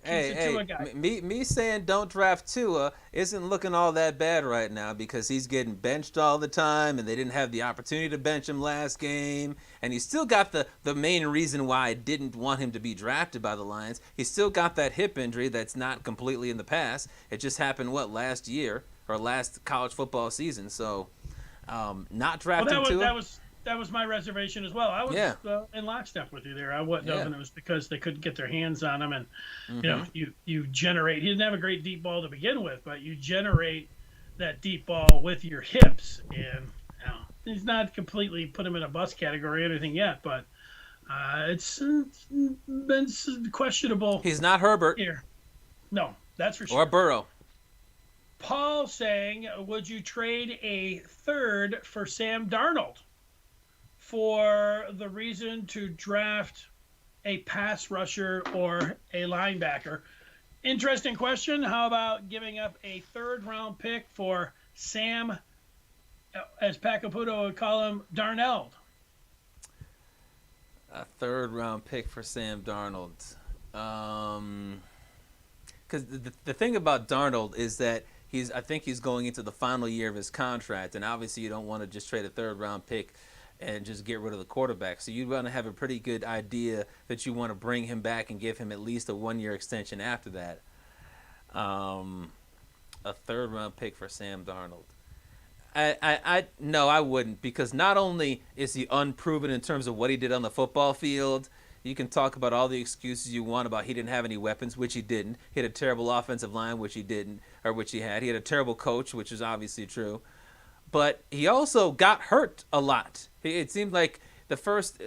Hey, me saying don't draft Tua isn't looking all that bad right now because he's getting benched all the time and they didn't have the opportunity to bench him last game. And he's still got the main reason why I didn't want him to be drafted by the Lions. He's still got that hip injury that's not completely in the past. It just happened, last year or last college football season. So not drafting Tua. That was my reservation as well. I was in lockstep with you there. I wasn't hoping it was because they couldn't get their hands on him. And, you generate – he didn't have a great deep ball to begin with, but you generate that deep ball with your hips. And he's not completely put him in a bust category or anything yet, but it's been questionable. He's not Herbert. Here. No, that's for sure. Or Burrow. Paul saying, would you trade a third for Sam Darnold? For the reason to draft a pass rusher or a linebacker. Interesting question. How about giving up a third-round pick for Sam, as Pat Caputo would call him, Darnold? A third-round pick for Sam Darnold. Because the thing about Darnold is that I think he's going into the final year of his contract, and obviously you don't want to just trade a third-round pick and just get rid of the quarterback. So you want to have a pretty good idea that you want to bring him back and give him at least a 1-year extension after that. A third-round pick for Sam Darnold. No, I wouldn't, because not only is he unproven in terms of what he did on the football field, you can talk about all the excuses you want about he didn't have any weapons, which he didn't. He had a terrible offensive line, which he didn't, or which he had. He had a terrible coach, which is obviously true. But he also got hurt a lot. It seemed like the first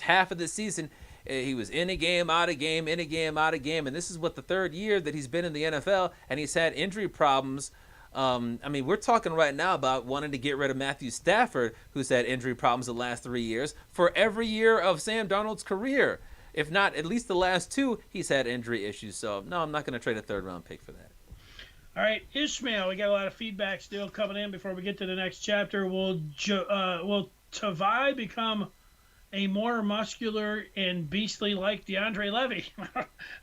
half of the season, he was in a game, out of game, in a game, out of game. And this is the third year that he's been in the NFL, and he's had injury problems. We're talking right now about wanting to get rid of Matthew Stafford, who's had injury problems the last 3 years, for every year of Sam Darnold's career. If not, at least the last 2, he's had injury issues. So, no, I'm not going to trade a third-round pick for that. All right, Ishmael, we got a lot of feedback still coming in before we get to the next chapter. Will Tavai become a more muscular and beastly like DeAndre Levy?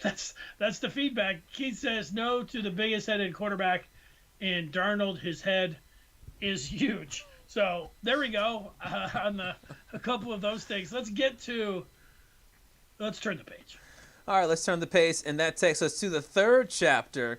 That's the feedback. Keith says no to the biggest-headed quarterback, and Darnold, his head is huge. So there we go on a couple of those things. Let's turn the page. All right, let's turn the page, and that takes us to the third chapter.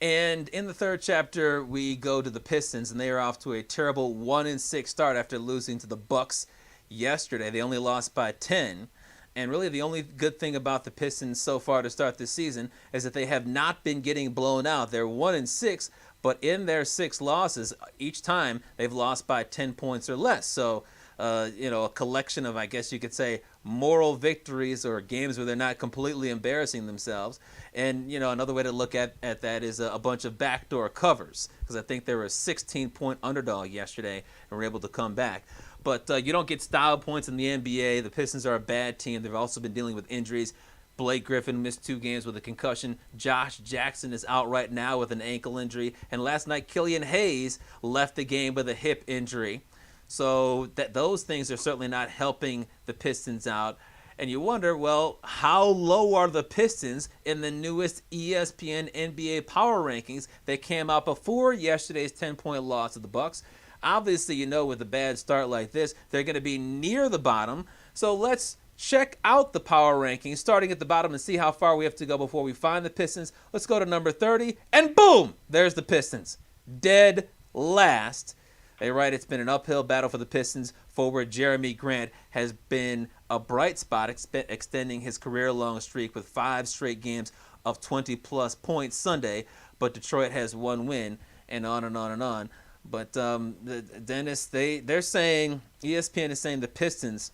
And in the third chapter, we go to the Pistons, and they are off to a terrible 1-6 start after losing to the Bucks yesterday. They only lost by 10. And really the only good thing about the Pistons so far to start this season is that they have not been getting blown out. They're 1-6, but in their 6 losses, each time they've lost by 10 points or less. So, a collection of, I guess you could say, moral victories or games where they're not completely embarrassing themselves. And, another way to look at that is a bunch of backdoor covers, because I think they were a 16-point underdog yesterday and were able to come back. But you don't get style points in the NBA. The Pistons are a bad team. They've also been dealing with injuries. Blake Griffin missed 2 games with a concussion. Josh Jackson is out right now with an ankle injury. And last night, Killian Hayes left the game with a hip injury. So those things are certainly not helping the Pistons out. And you wonder, well, how low are the Pistons in the newest ESPN NBA Power Rankings that came out before yesterday's 10-point loss to the Bucks? Obviously, with a bad start like this, they're going to be near the bottom. So let's check out the power rankings, starting at the bottom, and see how far we have to go before we find the Pistons. Let's go to number 30, and boom, there's the Pistons. Dead last. They write it's been an uphill battle for the Pistons. Forward Jeremy Grant has been a bright spot, extending his career-long streak with 5 straight games of 20-plus points Sunday, but Detroit has 1 win, and on and on and on. But Dennis, they're saying, ESPN is saying the Pistons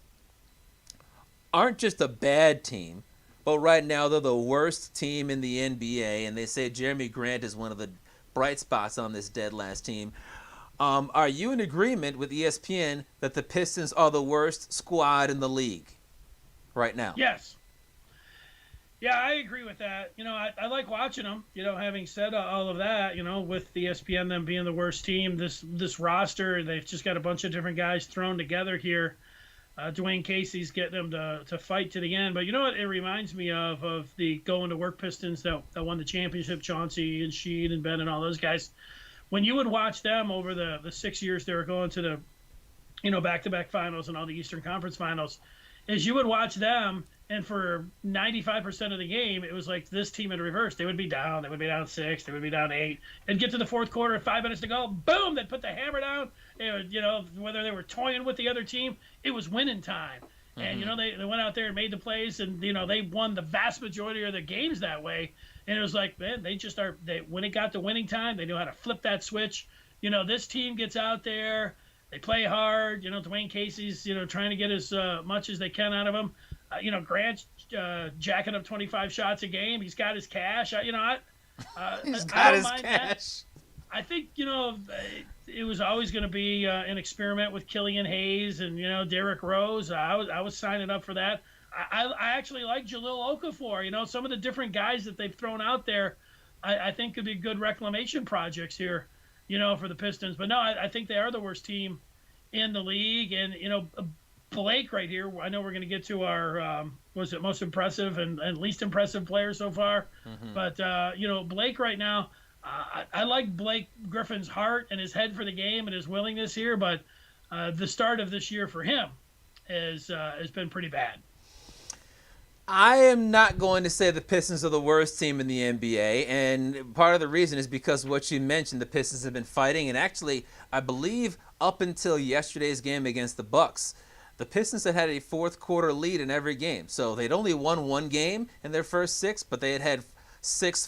aren't just a bad team, but right now they're the worst team in the NBA, and they say Jeremy Grant is one of the bright spots on this dead last team. Are you in agreement with ESPN that the Pistons are the worst squad in the league right now? Yes. Yeah, I agree with that. I like watching them. Having said all of that, with ESPN them being the worst team, this roster, they've just got a bunch of different guys thrown together here. Dwayne Casey's getting them to fight to the end. But you know what it reminds me of the going to work Pistons that won the championship, Chauncey and Sheed and Ben and all those guys. When you would watch them over the 6 years they were going to the, back-to-back finals and all the Eastern Conference finals, is you would watch them, and for 95% of the game, it was like this team in reverse. They would be down. They would be down 6. They would be down 8. And get to the fourth quarter, 5 minutes to go, boom, they'd put the hammer down. They would, whether they were toying with the other team, it was winning time. And, they went out there and made the plays, and, they won the vast majority of the games that way. And it was like, man, they just are – when it got to winning time, they knew how to flip that switch. This team gets out there. They play hard. Dwayne Casey's, trying to get as much as they can out of them. Grant's jacking up 25 shots a game. He's got his cash. He's got his cash. That. I think, it was always going to be an experiment with Killian Hayes and, Derrick Rose. I was signing up for that. I actually like Jahlil Okafor. Some of the different guys that they've thrown out there, I think could be good reclamation projects here, for the Pistons. But no, I think they are the worst team in the league. And, Blake right here, I know we're going to get to our, most impressive and least impressive player so far. Mm-hmm. But, Blake right now, I like Blake Griffin's heart and his head for the game and his willingness here. But the start of this year for him has been pretty bad. I am not going to say the Pistons are the worst team in the NBA, and part of the reason is because what you mentioned, the Pistons have been fighting, and actually, I believe up until yesterday's game against the Bucks, the Pistons had a fourth quarter lead in every game. So they'd only won 1 game in their first 6, but they had 6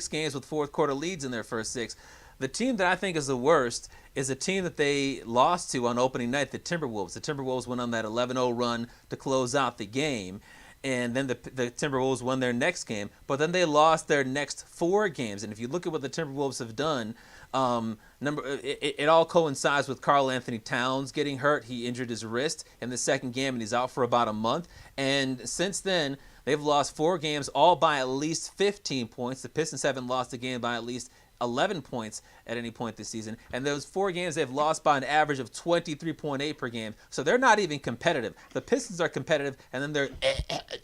games with fourth quarter leads in their first 6. The team that I think is the worst is a team that they lost to on opening night, the Timberwolves. The Timberwolves went on that 11-0 run to close out the game. And then the Timberwolves won their next game, but then they lost their next 4 games. And if you look at what the Timberwolves have done, it all coincides with Karl Anthony Towns getting hurt. He injured his wrist in the second game, and he's out for about a month. And since then, they've lost 4 games, all by at least 15 points. The Pistons haven't lost a game by at least 11 points at any point this season. And those 4 games they've lost by an average of 23.8 per game. So they're not even competitive. The Pistons are competitive, and then they're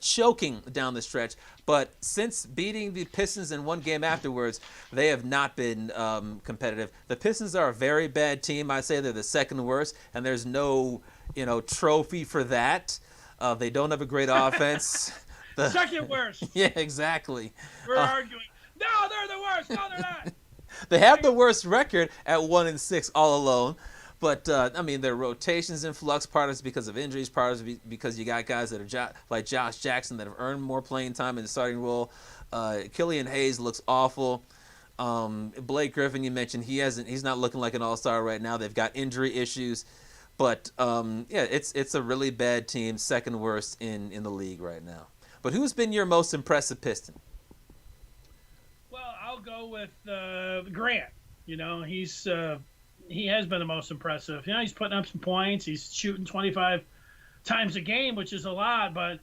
choking down the stretch. But since beating the Pistons in 1 game afterwards, they have not been competitive. The Pistons are a very bad team. I say they're the second worst, and there's no trophy for that. They don't have a great offense. Second worst. Yeah, exactly. We're arguing. No, they're the worst. No, they're not. They have the worst record at 1-6 all alone. But, their rotation's in flux. Part of it's because of injuries. Part of it's because you got guys that are like Josh Jackson that have earned more playing time in the starting role. Killian Hayes looks awful. Blake Griffin, you mentioned, he's not looking like an all-star right now. They've got injury issues. But, it's a really bad team, second worst in the league right now. But who's been your most impressive Piston? Well, I'll go with Grant. He has been the most impressive. He's putting up some points. He's shooting 25 times a game, which is a lot. But,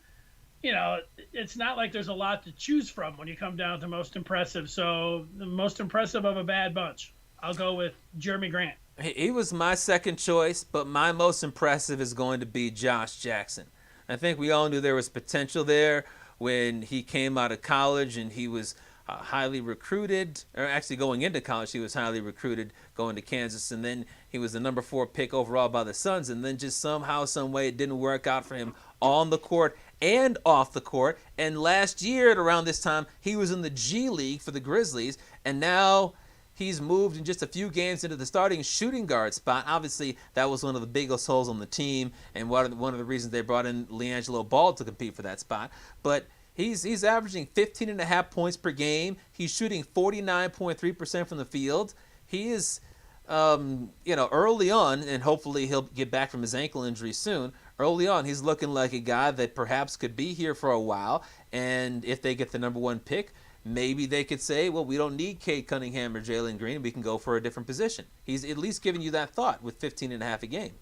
it's not like there's a lot to choose from when you come down to most impressive. So the most impressive of a bad bunch. I'll go with Jeremy Grant. He was my second choice, but my most impressive is going to be Josh Jackson. I think we all knew there was potential there when he came out of college, and he was highly recruited, or actually going into college, he was highly recruited going to Kansas, and then he was the number 4 pick overall by the Suns, and then just somehow, some way, it didn't work out for him on the court and off the court. And last year at around this time, he was in the G League for the Grizzlies, and now he's moved in just a few games into the starting shooting guard spot. Obviously, that was one of the biggest holes on the team, and one of the reasons they brought in LiAngelo Ball to compete for that spot. But he's averaging 15.5 points per game. He's shooting 49.3% from the field. He is, early on, and hopefully he'll get back from his ankle injury soon. Early on, he's looking like a guy that perhaps could be here for a while. And if they get the number 1 pick, maybe they could say, well, we don't need Cade Cunningham or Jalen Green. We can go for a different position. He's at least giving you that thought with 15.5 a game.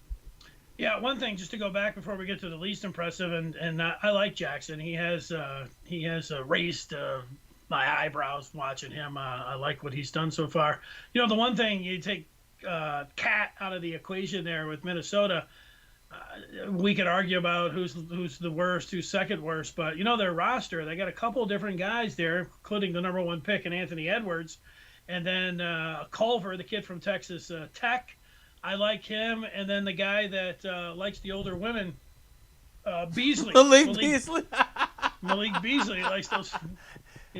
Yeah, one thing just to go back before we get to the least impressive, and I like Jackson. He has raised my eyebrows watching him. I like what he's done so far. The one thing, you take Cat out of the equation there with Minnesota. We could argue about who's the worst, who's second worst, but their roster, they got a couple different guys there, including the number 1 pick in Anthony Edwards, and then Culver, the kid from Texas Tech. I like him, and then the guy that likes the older women, Beasley. Malik Beasley. Malik Beasley likes those.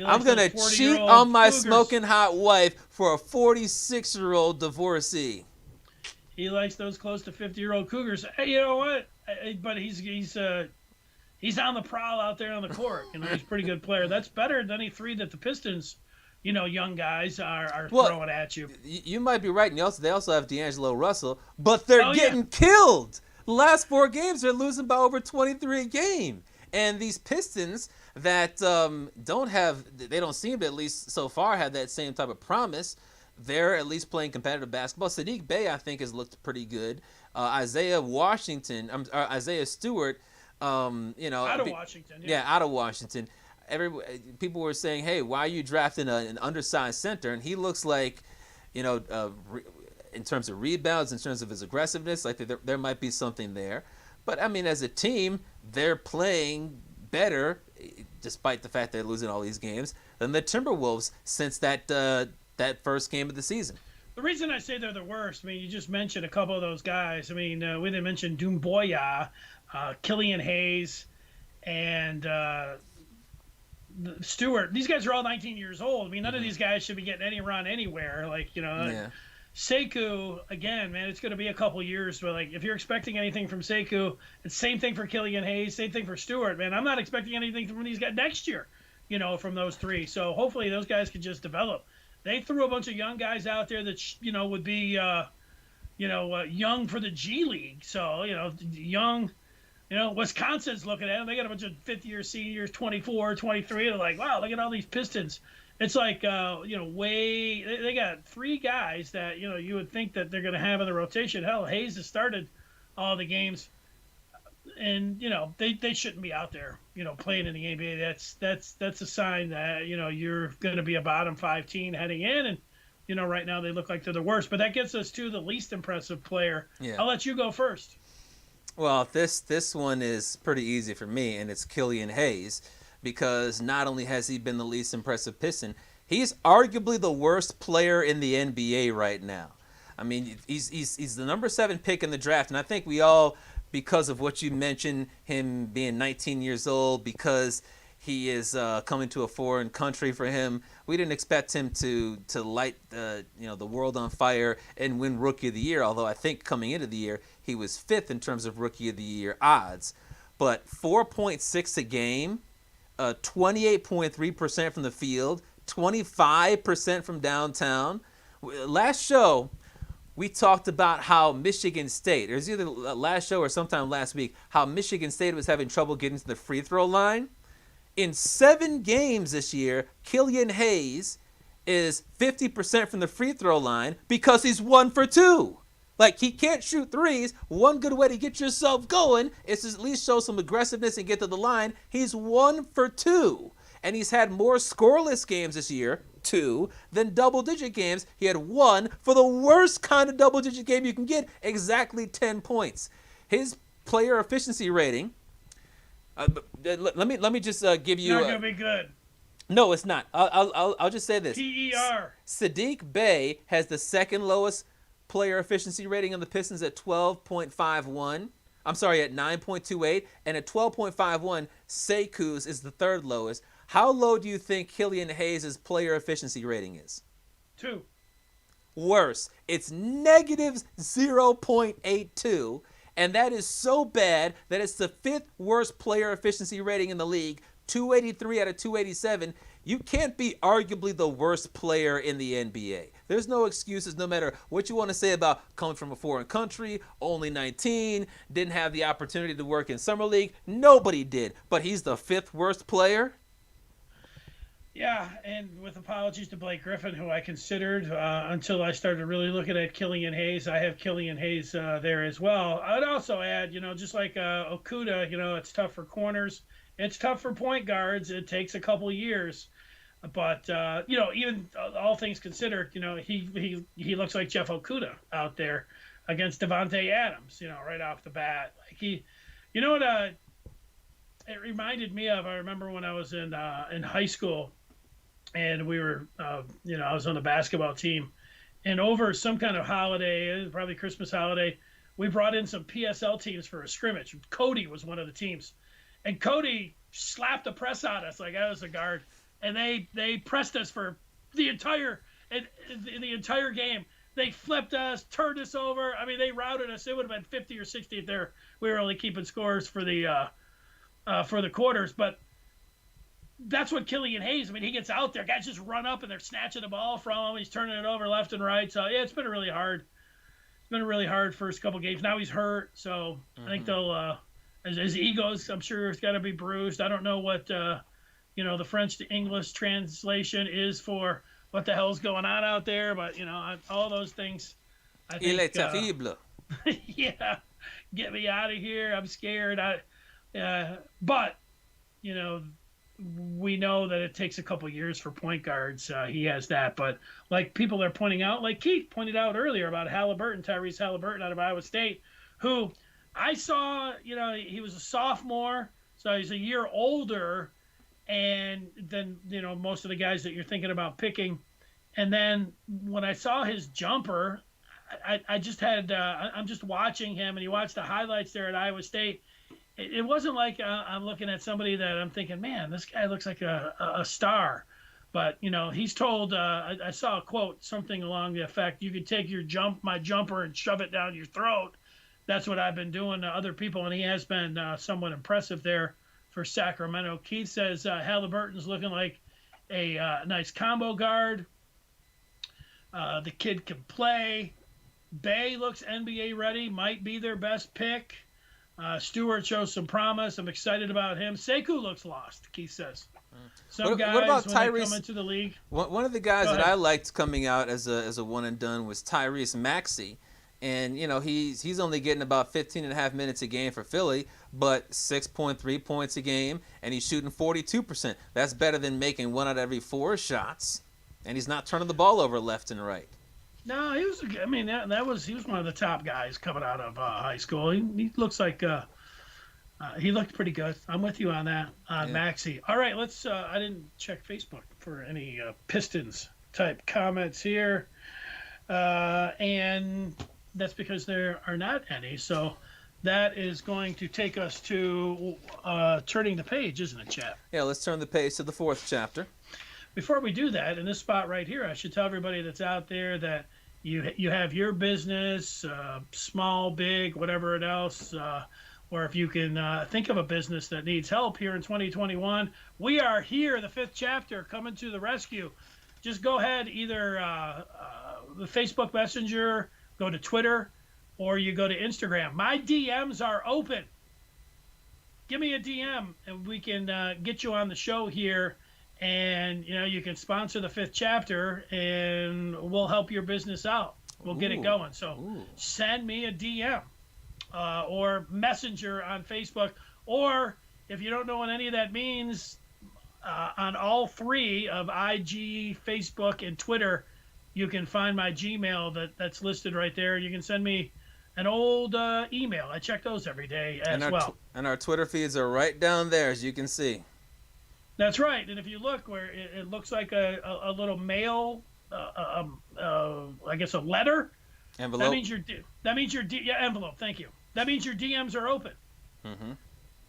I'm going to cheat on my smoking hot wife for a 46-year-old divorcee. He likes those close to 50-year-old cougars. Hey, you know what? But he's on the prowl out there on the court. He's a pretty good player. That's better than any 3 that the Pistons, young guys are throwing at you. You might be right. And they also have D'Angelo Russell, but they're getting killed. The last 4 games, they're losing by over 23 a game. And these Pistons that they don't seem to, at least so far, have that same type of promise. They're at least playing competitive basketball. Sadiq Bey, I think, has looked pretty good. Isaiah Stewart, out of Washington. Yeah, out of Washington. People were saying, hey, why are you drafting an undersized center? And he looks like, in terms of rebounds, in terms of his aggressiveness, like there might be something there. But, as a team, they're playing better, despite the fact they're losing all these games, than the Timberwolves since that first game of the season. The reason I say they're the worst, you just mentioned a couple of those guys. We didn't mention Doumbouya, Killian Hayes, and Stewart. These guys are all 19 years old. None of these guys should be getting any run anywhere. Yeah. Sekou, again, man, it's going to be a couple years. But, if you're expecting anything from Sekou, it's same thing for Killian Hayes, same thing for Stewart, man. I'm not expecting anything from these guys next year, from those 3. So hopefully those guys can just develop. They threw a bunch of young guys out there that, would be, young for the G League. So, young, Wisconsin's looking at them. They got a bunch of fifth-year seniors, 24, 23. They're like, wow, look at all these Pistons. It's like, they got 3 guys that, you would think that they're going to have in the rotation. Hell, Hayes has started all the games. And, they shouldn't be out there, playing in the NBA. That's a sign that, you're going to be a bottom 5 team heading in. And, right now they look like they're the worst. But that gets us to the least impressive player. Yeah. I'll let you go first. Well, this one is pretty easy for me, and it's Killian Hayes, because not only has he been the least impressive Piston, he's arguably the worst player in the NBA right now. He's the number 7 pick in the draft, and I think we all, because of what you mentioned, him being 19 years old, because he is coming to a foreign country for him, we didn't expect him to light the world on fire and win Rookie of the Year, although I think coming into the year, he was 5th in terms of Rookie of the Year odds. But 4.6 a game, 28.3% from the field, 25% from downtown. Last show, we talked about how Michigan State, it was either last show or sometime last week, how Michigan State was having trouble getting to the free throw line. In 7 games this year, Killian Hayes is 50% from the free throw line because he's 1 for 2. He can't shoot threes. One good way to get yourself going is to at least show some aggressiveness and get to the line. He's 1 for 2. And he's had more scoreless games this year, 2, than double-digit games. He had 1 for the worst kind of double-digit game you can get, exactly 10 points. His player efficiency rating, let me just give you... Not going to be good. No, it's not. I'll just say this. PER. Sadiq Bey has the second lowest player efficiency rating on the Pistons at 12.51, I'm sorry, at 9.28, and at 12.51, Seku's is the third lowest. How low do you think Killian Hayes' player efficiency rating is? 2. Worse. It's negative 0.82, and that is so bad that it's the 5th worst player efficiency rating in the league, 283 out of 287. You can't be arguably the worst player in the NBA. There's no excuses, no matter what you want to say about coming from a foreign country, only 19, didn't have the opportunity to work in Summer League. Nobody did, but he's the 5th worst player? Yeah, and with apologies to Blake Griffin, who I considered until I started really looking at Killian Hayes. I have Killian Hayes there as well. I would also add, just like Okudah, it's tough for corners. It's tough for point guards. It takes a couple years. But, even all things considered, he looks like Jeff Okudah out there against Devontae Adams, right off the bat. Like it reminded me of, I remember when I was in high school and we were, I was on the basketball team, and over some kind of holiday, probably Christmas holiday, we brought in some PSL teams for a scrimmage. Cody was one of the teams. And Cody slapped the press on us like I was a guard. And they pressed us for the entire game. They flipped us, turned us over. I mean, they routed us. It would have been 50 or 60 if we were only keeping scores for the quarters. But that's what Killian Hayes. I mean, he gets out there, guys just run up and they're snatching the ball from him. He's turning it over left and right. So yeah, it's been really hard. It's been a really hard first couple games. Now he's hurt, so I think they'll his egos, I'm sure, it's got to be bruised. I don't know what. The French to English translation is for what the hell's going on out there, but all those things. I think, Il est terrible. Yeah, get me out of here. I'm scared. But we know that it takes a couple years for point guards. He has that, but like people are pointing out, like Keith pointed out earlier about Tyrese Halliburton out of Iowa State, who I saw. He was a sophomore, so he's a year older. And then, most of the guys that you're thinking about picking. And then when I saw his jumper, I just had, I'm just watching him, and you watch the highlights there at Iowa State. It wasn't like I'm looking at somebody that I'm thinking, man, this guy looks like a star. But, he's told, I saw a quote, something along the effect, you could take my jumper and shove it down your throat. That's what I've been doing to other people. And he has been somewhat impressive there for Sacramento. Keith says Halliburton's looking like a nice combo guard. The kid can play. Bay looks NBA ready, might be their best pick. Stewart shows some promise. I'm excited about him. Sekou looks lost, Keith says. What about when Tyrese? They come into the league. One of the guys that I liked coming out as a one and done was Tyrese Maxey. And, he's only getting about 15 and a half minutes a game for Philly, but 6.3 points a game, and he's shooting 42%. That's better than making 1 out of every 4 shots, and he's not turning the ball over left and right. No, he was. I mean, he was one of the top guys coming out of high school. He looks like he looked pretty good. I'm with you on that, Maxey. All right, let's. I didn't check Facebook for any Pistons type comments here, and that's because there are not any. So that is going to take us to turning the page, isn't it, Chap? Yeah, let's turn the page to the 4th chapter. Before we do that, in this spot right here, I should tell everybody that's out there that you have your business, small, big, whatever it else, or if you can think of a business that needs help here in 2021, we are here, the 5th chapter, coming to the rescue. Just go ahead, either the Facebook Messenger, go to Twitter, or you go to Instagram. My DMs are open. Give me a DM, and we can get you on the show here. And, you can sponsor the 5th chapter, and we'll help your business out. We'll get it going. So send me a DM or Messenger on Facebook. Or if you don't know what any of that means, on all 3 of IG, Facebook, and Twitter, you can find my Gmail that's listed right there. You can send me an old email. I check those every day as well. And our Twitter feeds are right down there, as you can see. That's right. And if you look where it looks like a little mail, I guess a letter. Envelope. That means your envelope. Thank you. that means your DMs are open. Mm-hmm.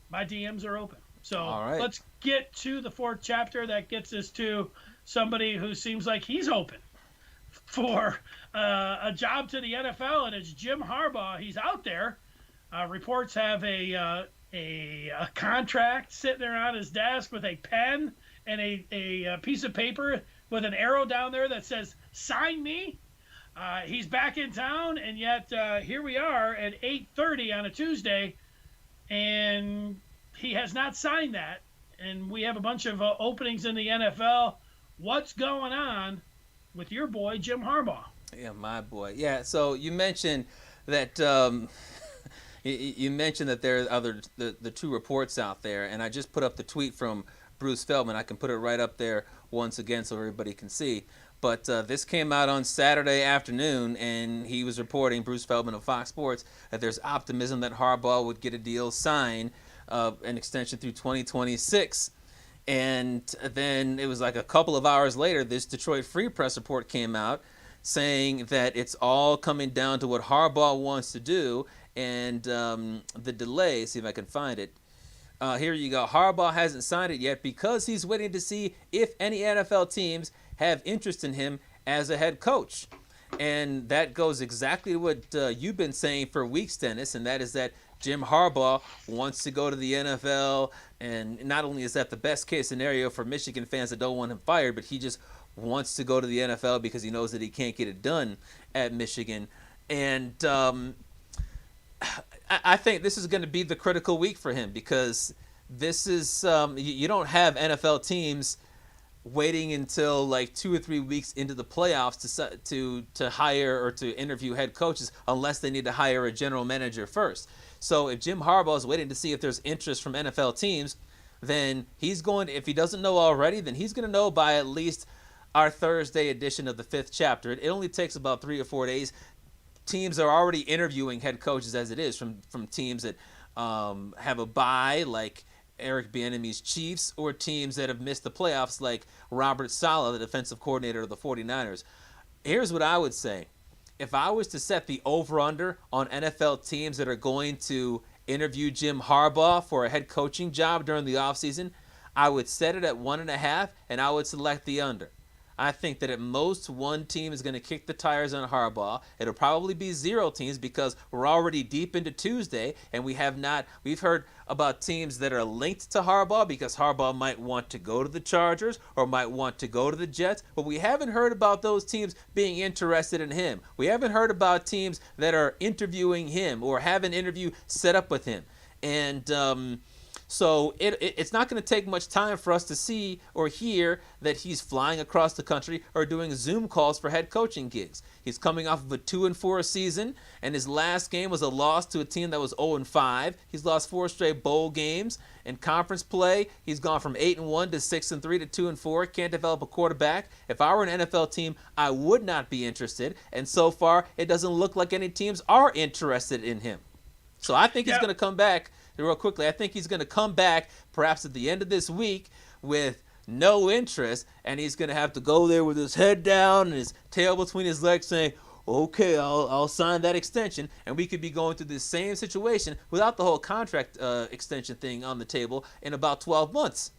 My DMs are open. So all right. Let's get to the fourth chapter. That gets us to somebody who seems like he's open for a job to the NFL, and it's Jim Harbaugh. He's out there. Reports have a contract sitting there on his desk with a pen and a piece of paper with an arrow down there that says, "Sign me." He's back in town, and yet here we are at 8:30 on a Tuesday, and he has not signed that. And we have a bunch of openings in the NFL. What's going on with your boy, Jim Harbaugh? Yeah, my boy. Yeah, so you mentioned that you mentioned that there are the two reports out there, and I just put up the tweet from Bruce Feldman. I can put it right up there once again so everybody can see. But this came out on Saturday afternoon, and he was reporting, Bruce Feldman of Fox Sports, that there's optimism that Harbaugh would get a deal signed, an extension through 2026. And then it was like a couple of hours later, this Detroit Free Press report came out saying that it's all coming down to what Harbaugh wants to do and the delay. See if I can find it. Here you go. Harbaugh hasn't signed it yet because he's waiting to see if any NFL teams have interest in him as a head coach. And that goes exactly to what you've been saying for weeks, Dennis, and that is that Jim Harbaugh wants to go to the NFL, and not only is that the best case scenario for Michigan fans that don't want him fired, but he just wants to go to the NFL because he knows that he can't get it done at Michigan. And I think this is going to be the critical week for him because this is you don't have NFL teams waiting until like 2 or 3 weeks into the playoffs to hire or to interview head coaches unless they need to hire a general manager first. So if Jim Harbaugh is waiting to see if there's interest from NFL teams, then he's going, if he doesn't know already, then he's going to know by at least our Thursday edition of the Fifth Chapter. It only takes about 3 or 4 days. Teams are already interviewing head coaches as it is from teams that have a bye, like Eric Bieniemy's Chiefs, or teams that have missed the playoffs like Robert Saleh, the defensive coordinator of the 49ers. Here's what I would say. If I was to set the over-under on NFL teams that are going to interview Jim Harbaugh for a head coaching job during the offseason, I would set it at 1.5, and I would select the under. I think that at most one team is going to kick the tires on Harbaugh. It'll probably be 0 teams because we're already deep into Tuesday, and we've heard about teams that are linked to Harbaugh because Harbaugh might want to go to the Chargers or might want to go to the Jets, but we haven't heard about those teams being interested in him. We haven't heard about teams that are interviewing him or have an interview set up with him. And so it's not going to take much time for us to see or hear that he's flying across the country or doing Zoom calls for head coaching gigs. He's coming off of a 2-4 season, and his last game was a loss to a team that was 0-5. He's lost 4 straight bowl games. In conference play, he's gone from 8-1 to 6-3 to 2-4. Can't develop a quarterback. If I were an NFL team, I would not be interested. And so far, it doesn't look like any teams are interested in him. So I think he's going to come back. Real quickly, I think he's going to come back perhaps at the end of this week with no interest, and he's going to have to go there with his head down and his tail between his legs saying, okay, I'll sign that extension, and we could be going through the same situation without the whole contract extension thing on the table in about 12 months.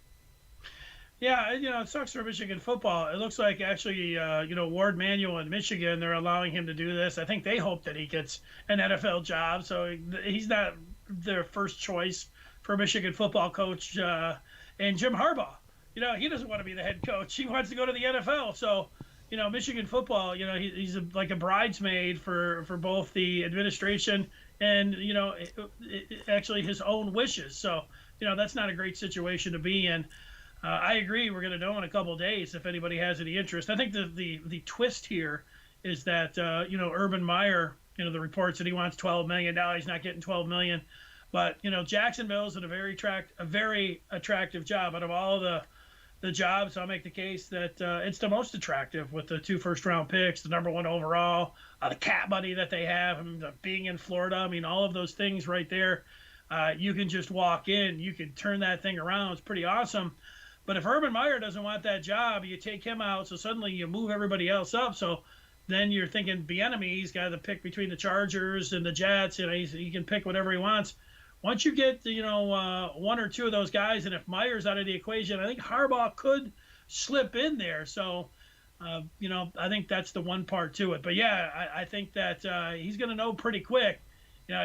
Yeah, it sucks for Michigan football. It looks like actually, Ward Manuel in Michigan, they're allowing him to do this. I think they hope that he gets an NFL job, so he's not their first choice for Michigan football coach. And Jim Harbaugh, he doesn't want to be the head coach. He wants to go to the NFL. So, Michigan football, he's like a bridesmaid for both the administration and, actually his own wishes. So, that's not a great situation to be in. I agree. We're going to know in a couple of days if anybody has any interest. I think the twist here is that, Urban Meyer, the reports that he wants $12 million. He's not getting $12 million. But, Jacksonville's in a very attractive job. Out of all the jobs, I'll make the case that it's the most attractive with the 2 first-round picks, the number 1 overall, the cap money that they have, and being in Florida. I mean, all of those things right there. You can just walk in. You can turn that thing around. It's pretty awesome. But if Urban Meyer doesn't want that job, you take him out, so suddenly you move everybody else up. So then you're thinking Bieniemy, he's got to pick between the Chargers and the Jets. He can pick whatever he wants. Once you get, one or two of those guys, and if Meyer's out of the equation, I think Harbaugh could slip in there. So, I think that's the one part to it. But yeah, I think that he's going to know pretty quick.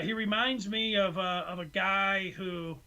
He reminds me of a guy who,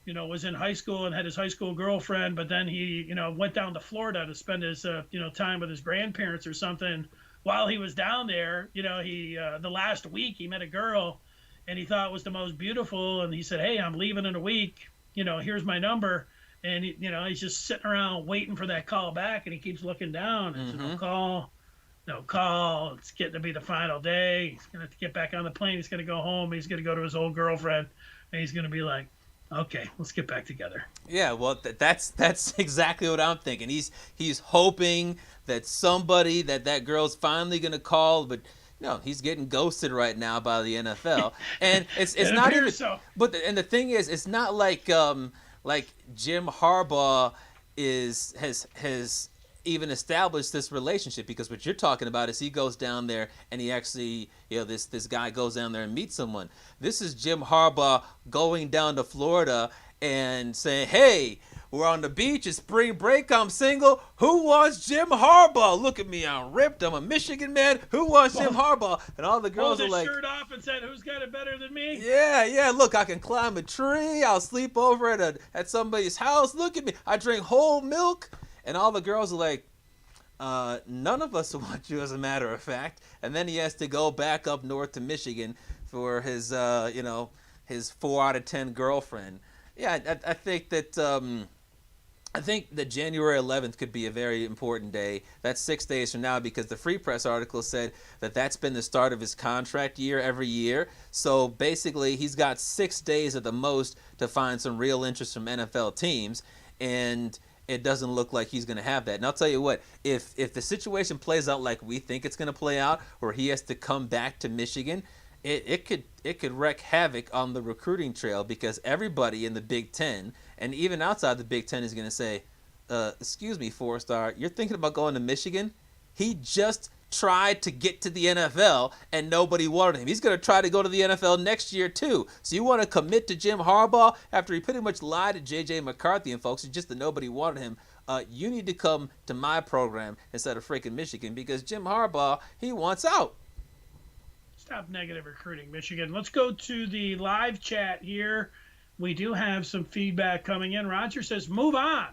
was in high school and had his high school girlfriend, but then he, went down to Florida to spend his, time with his grandparents or something. While he was down there, the last week he met a girl and he thought it was the most beautiful. And he said, "Hey, I'm leaving in a week. Here's my number." And, he's just sitting around waiting for that call back. And he keeps looking down and says, no call. It's getting to be the final day. He's going to have to get back on the plane. He's going to go home. He's going to go to his old girlfriend. And he's going to be like, "Okay, let's get back together." Yeah, well, that's exactly what I'm thinking. He's hoping that somebody, that girl's finally going to call, but no, he's getting ghosted right now by the NFL. And it's not even so. But the thing is, it's not like Jim Harbaugh has even established this relationship, because what you're talking about is he goes down there and he actually, this guy goes down there and meets someone. This is Jim Harbaugh going down to Florida and saying, "Hey, we're on the beach, it's spring break, I'm single. Who wants Jim Harbaugh? Look at me, I'm ripped, I'm a Michigan man. Who wants Jim Harbaugh?" And all the girls are like, shirt off and said, "Who's got it better than me?" Yeah, look, I can climb a tree, I'll sleep over at somebody's house. Look at me, I drink whole milk. And all the girls are like, none of us want you, as a matter of fact. And then he has to go back up north to Michigan for his, his 4 out of 10 girlfriend. Yeah, I think that January 11th could be a very important day. That's 6 days from now, because the Free Press article said that that's been the start of his contract year every year. So basically, he's got 6 days at the most to find some real interest from NFL teams. And it doesn't look like he's going to have that. And I'll tell you what, if the situation plays out like we think it's going to play out, where he has to come back to Michigan, it could wreak havoc on the recruiting trail, because everybody in the Big Ten and even outside the Big Ten is going to say, "Excuse me, 4-star, you're thinking about going to Michigan? He just tried to get to the NFL and nobody wanted him. He's going to try to go to the NFL next year too. So you want to commit to Jim Harbaugh after he pretty much lied to J.J. McCarthy and folks, just that nobody wanted him? You need to come to my program instead of freaking Michigan, because Jim Harbaugh, he wants out." Stop negative recruiting, Michigan. Let's go to the live chat here. We do have some feedback coming in. Roger says, "Move on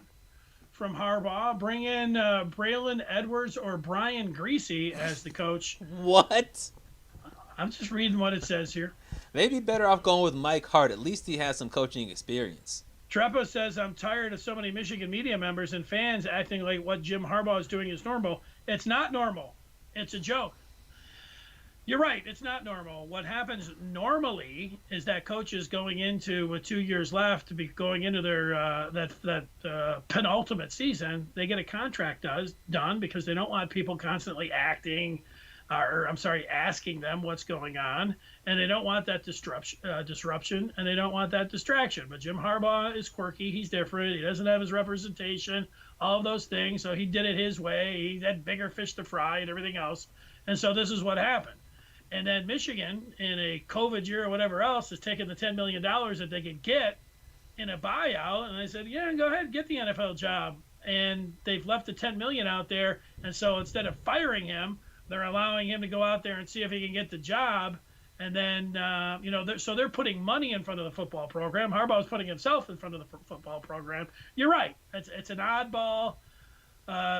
from Harbaugh. Bring in Braylon Edwards or Brian Greasy as the coach." What? I'm just reading what it says here. Maybe better off going with Mike Hart. At least he has some coaching experience. Trepo says, "I'm tired of so many Michigan media members and fans acting like what Jim Harbaugh is doing is normal. It's not normal. It's a joke." You're right. It's not normal. What happens normally is that coaches going into, with 2 years left, to be going into their penultimate season, they get a contract done, because they don't want people constantly asking them what's going on, and they don't want that disruption, and they don't want that distraction. But Jim Harbaugh is quirky. He's different. He doesn't have his representation, all of those things. So he did it his way. He had bigger fish to fry and everything else. And so this is what happened. And then Michigan, in a COVID year or whatever else, is taking the $10 million that they could get in a buyout. And they said, "Yeah, go ahead, get the NFL job." And they've left the $10 million out there. And so instead of firing him, they're allowing him to go out there and see if he can get the job. And then, so they're putting money in front of the football program. Harbaugh's putting himself in front of the football program. You're right. It's an oddball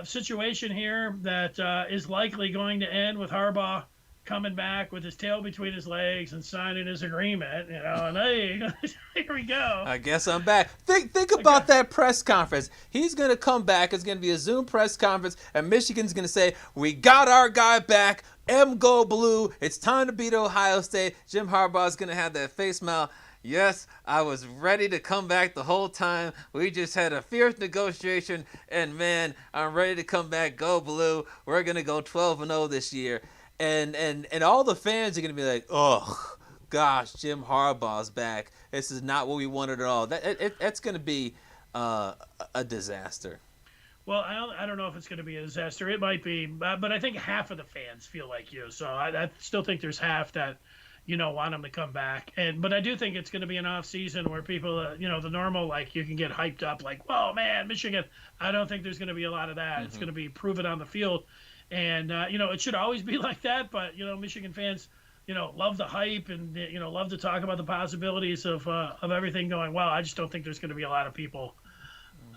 situation here that is likely going to end with Harbaugh coming back with his tail between his legs and signing his agreement, and hey, here we go. I guess I'm back. Think about that press conference. He's going to come back. It's going to be a Zoom press conference, and Michigan's going to say, "We got our guy back. Go Blue. It's time to beat Ohio State." Jim Harbaugh's going to have that face smile. "Yes, I was ready to come back the whole time. We just had a fierce negotiation, and man, I'm ready to come back. Go Blue. We're going to go 12-0 this year." And all the fans are going to be like, "Oh, gosh, Jim Harbaugh's back. This is not what we wanted at all." That's going to be a disaster. Well, I don't know if it's going to be a disaster. It might be, but I think half of the fans feel like you. So I still think there's half that, want them to come back. But I do think it's going to be an off season where people, the normal, like, you can get hyped up like, whoa, man, Michigan. I don't think there's going to be a lot of that. Mm-hmm. It's going to be proven on the field. And, it should always be like that. But, Michigan fans, love the hype and, love to talk about the possibilities of everything going well. I just don't think there's going to be a lot of people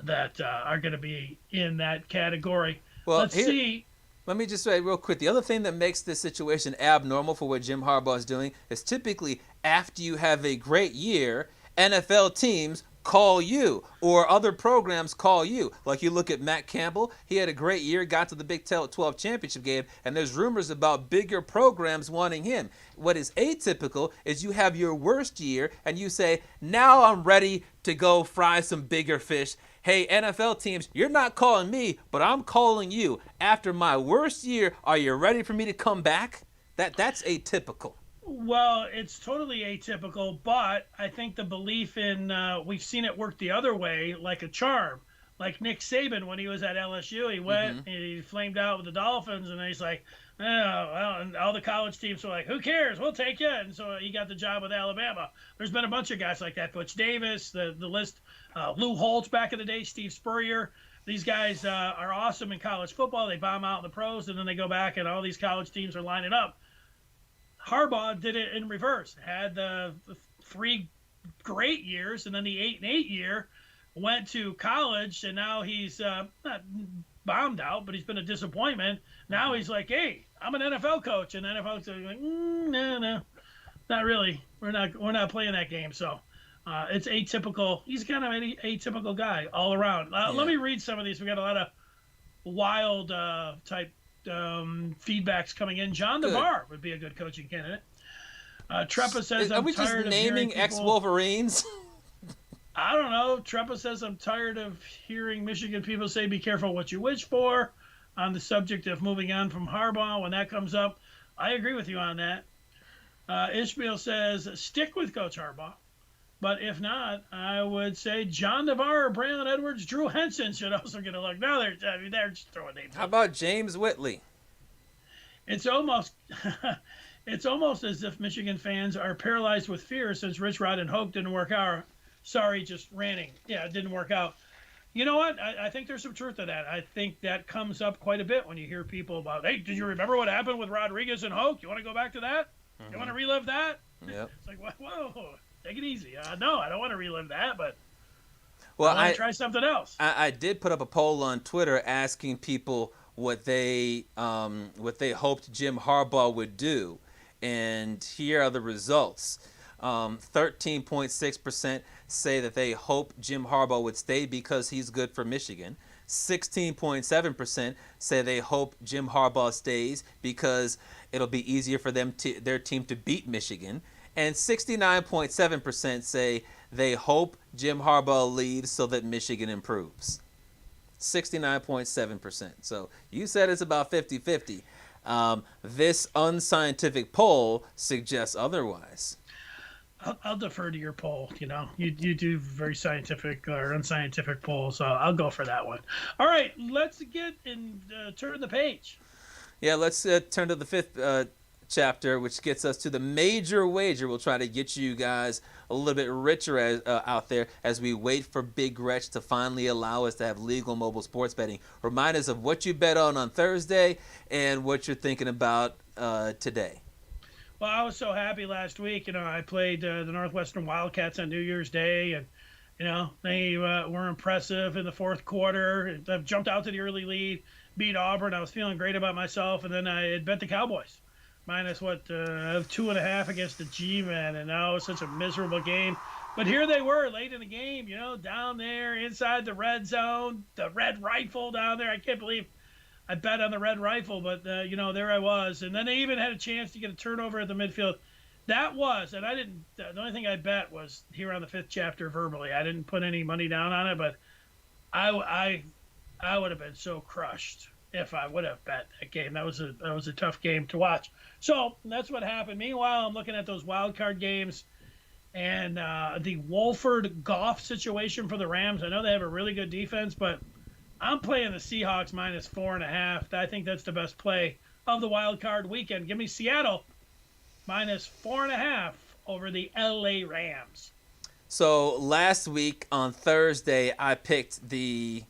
that are going to be in that category. Well, let's see. Let me just say real quick, the other thing that makes this situation abnormal for what Jim Harbaugh is doing is typically after you have a great year, NFL teams call you or other programs call you. Like you look at Matt Campbell, he had a great year, got to the Big 12 championship game, and there's rumors about bigger programs wanting him. What is atypical is you have your worst year and you say, now I'm ready to go fry some bigger fish. Hey, NFL teams, you're not calling me, but I'm calling you. After my worst year, are you ready for me to come back? That's atypical. Well, it's totally atypical, but I think the belief in we've seen it work the other way like a charm. Like Nick Saban when he was at LSU, he went and he flamed out with the Dolphins, and he's like, oh, well, and all the college teams were like, who cares? We'll take you. And so he got the job with Alabama. There's been a bunch of guys like that. Butch Davis, the list, Lou Holtz back in the day, Steve Spurrier. These guys are awesome in college football. They bomb out in the pros, and then they go back, and all these college teams are lining up. Harbaugh did it in reverse. Had the 3 great years, and then the 8-8 year, went to college, and now he's not bombed out, but he's been a disappointment. Now he's like, hey, I'm an NFL coach, and the NFL coach is like, no, not really. We're not playing that game. So it's atypical. He's kind of an atypical guy all around. Let me read some of these. We got a lot of wild type feedbacks coming in. John DeVar would be a good coaching candidate. Trepa says, are we just naming ex-Wolverines? I don't know. Trepa says, I'm tired of hearing Michigan people say, be careful what you wish for on the subject of moving on from Harbaugh when that comes up. I agree with you on that. Ishmael says, stick with Coach Harbaugh. But if not, I would say John DeVar, Braylon Edwards, Drew Henson should also get a look. No, they're just throwing names. How about James Whitley? It's almost as if Michigan fans are paralyzed with fear since Rich Rod and Hoke didn't work out. Sorry, just ranting. Yeah, it didn't work out. You know what? I think there's some truth to that. I think that comes up quite a bit when you hear people about, hey, did you remember what happened with Rodriguez and Hoke? You want to go back to that? Mm-hmm. You want to relive that? Yep. It's like, whoa, take it easy. No, I don't want to relive that, but well, I want to try something else. I did put up a poll on Twitter asking people what they hoped Jim Harbaugh would do, and here are the results. 13.6% say that they hope Jim Harbaugh would stay because he's good for Michigan. 16.7% say they hope Jim Harbaugh stays because it'll be easier for their team to beat Michigan. And 69.7% say they hope Jim Harbaugh leaves so that Michigan improves. 69.7%. So you said it's about 50-50. This unscientific poll suggests otherwise. I'll defer to your poll. You do very scientific or unscientific polls, so I'll go for that one. All right, let's get and turn the page. Yeah, let's turn to the fifth chapter, which gets us to the major wager. We'll try to get you guys a little bit richer out there as we wait for Big Rich to finally allow us to have legal mobile sports betting. Remind us of what you bet on Thursday and what you're thinking about today. Well, I was so happy last week. I played the Northwestern Wildcats on New Year's Day, and they were impressive in the fourth quarter. I jumped out to the early lead, beat Auburn. I was feeling great about myself, and then I had bet the Cowboys minus 2.5 against the G-Men, and now it's such a miserable game. But here they were late in the game, down there inside the red zone, the red rifle down there. I can't believe I bet on the red rifle, but, there I was. And then they even had a chance to get a turnover at the midfield. That was, and the only thing I bet was here on the fifth chapter verbally. I didn't put any money down on it, but I would have been so crushed if I would have bet that game. That was a tough game to watch. So that's what happened. Meanwhile, I'm looking at those wild card games and the Wolford Goff situation for the Rams. I know they have a really good defense, but I'm playing the Seahawks minus 4.5. I think that's the best play of the wild card weekend. Give me Seattle minus 4.5 over the LA Rams. So last week on Thursday, I picked the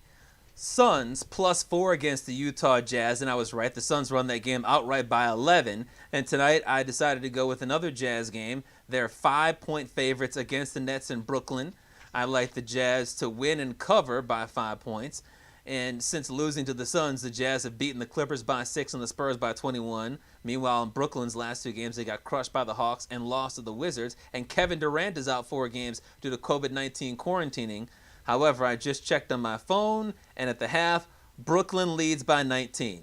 Suns plus 4 against the Utah Jazz, and I was right. The Suns won that game outright by 11. And tonight I decided to go with another Jazz game. They're 5-point favorites against the Nets in Brooklyn. I like the Jazz to win and cover by 5 points. And since losing to the Suns, the Jazz have beaten the Clippers by 6 and the Spurs by 21. Meanwhile, in Brooklyn's last 2 games, they got crushed by the Hawks and lost to the Wizards. And Kevin Durant is out 4 games due to COVID-19 quarantining. However, I just checked on my phone, and at the half, Brooklyn leads by 19.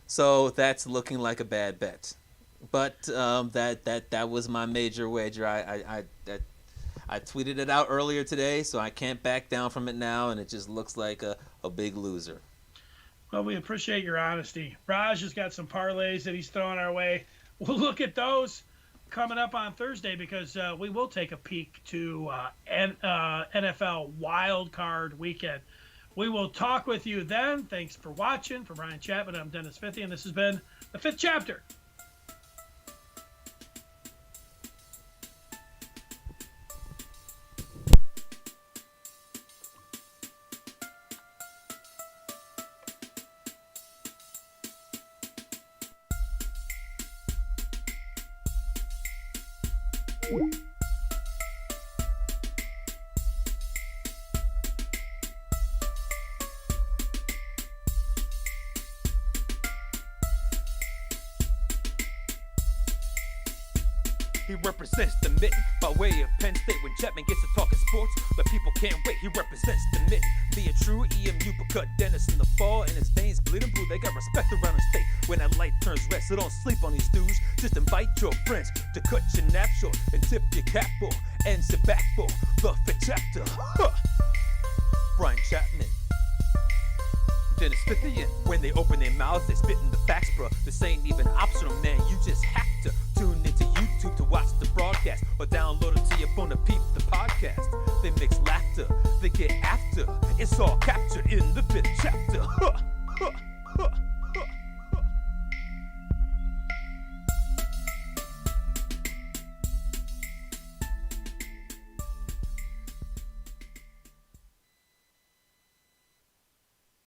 So that's looking like a bad bet. But that was my major wager. I tweeted it out earlier today, so I can't back down from it now, and it just looks like a big loser. Well, we appreciate your honesty. Raj has got some parlays that he's throwing our way. We'll look at those coming up on Thursday because we will take a peek to NFL Wild Card Weekend. We will talk with you then. Thanks for watching. For Brian Chapman, I'm Dennis Fithy, and this has been the Fifth Chapter. He represents the mitten by way of Penn State. When Chapman gets to talking sports, the people can't wait. He represents the mitten. Be a true EMU, but cut Dennis in the fall, and his veins bleeding blue. They got respect around the state. When that light turns red, so don't sleep on these dudes. Just invite your friends to cut your nap short and tip your cap for and sit back for the Fifth Chapter. Huh. Brian Chapman. Dennis Fithian. When they open their mouths, they spit in the facts, bro. This ain't even optional.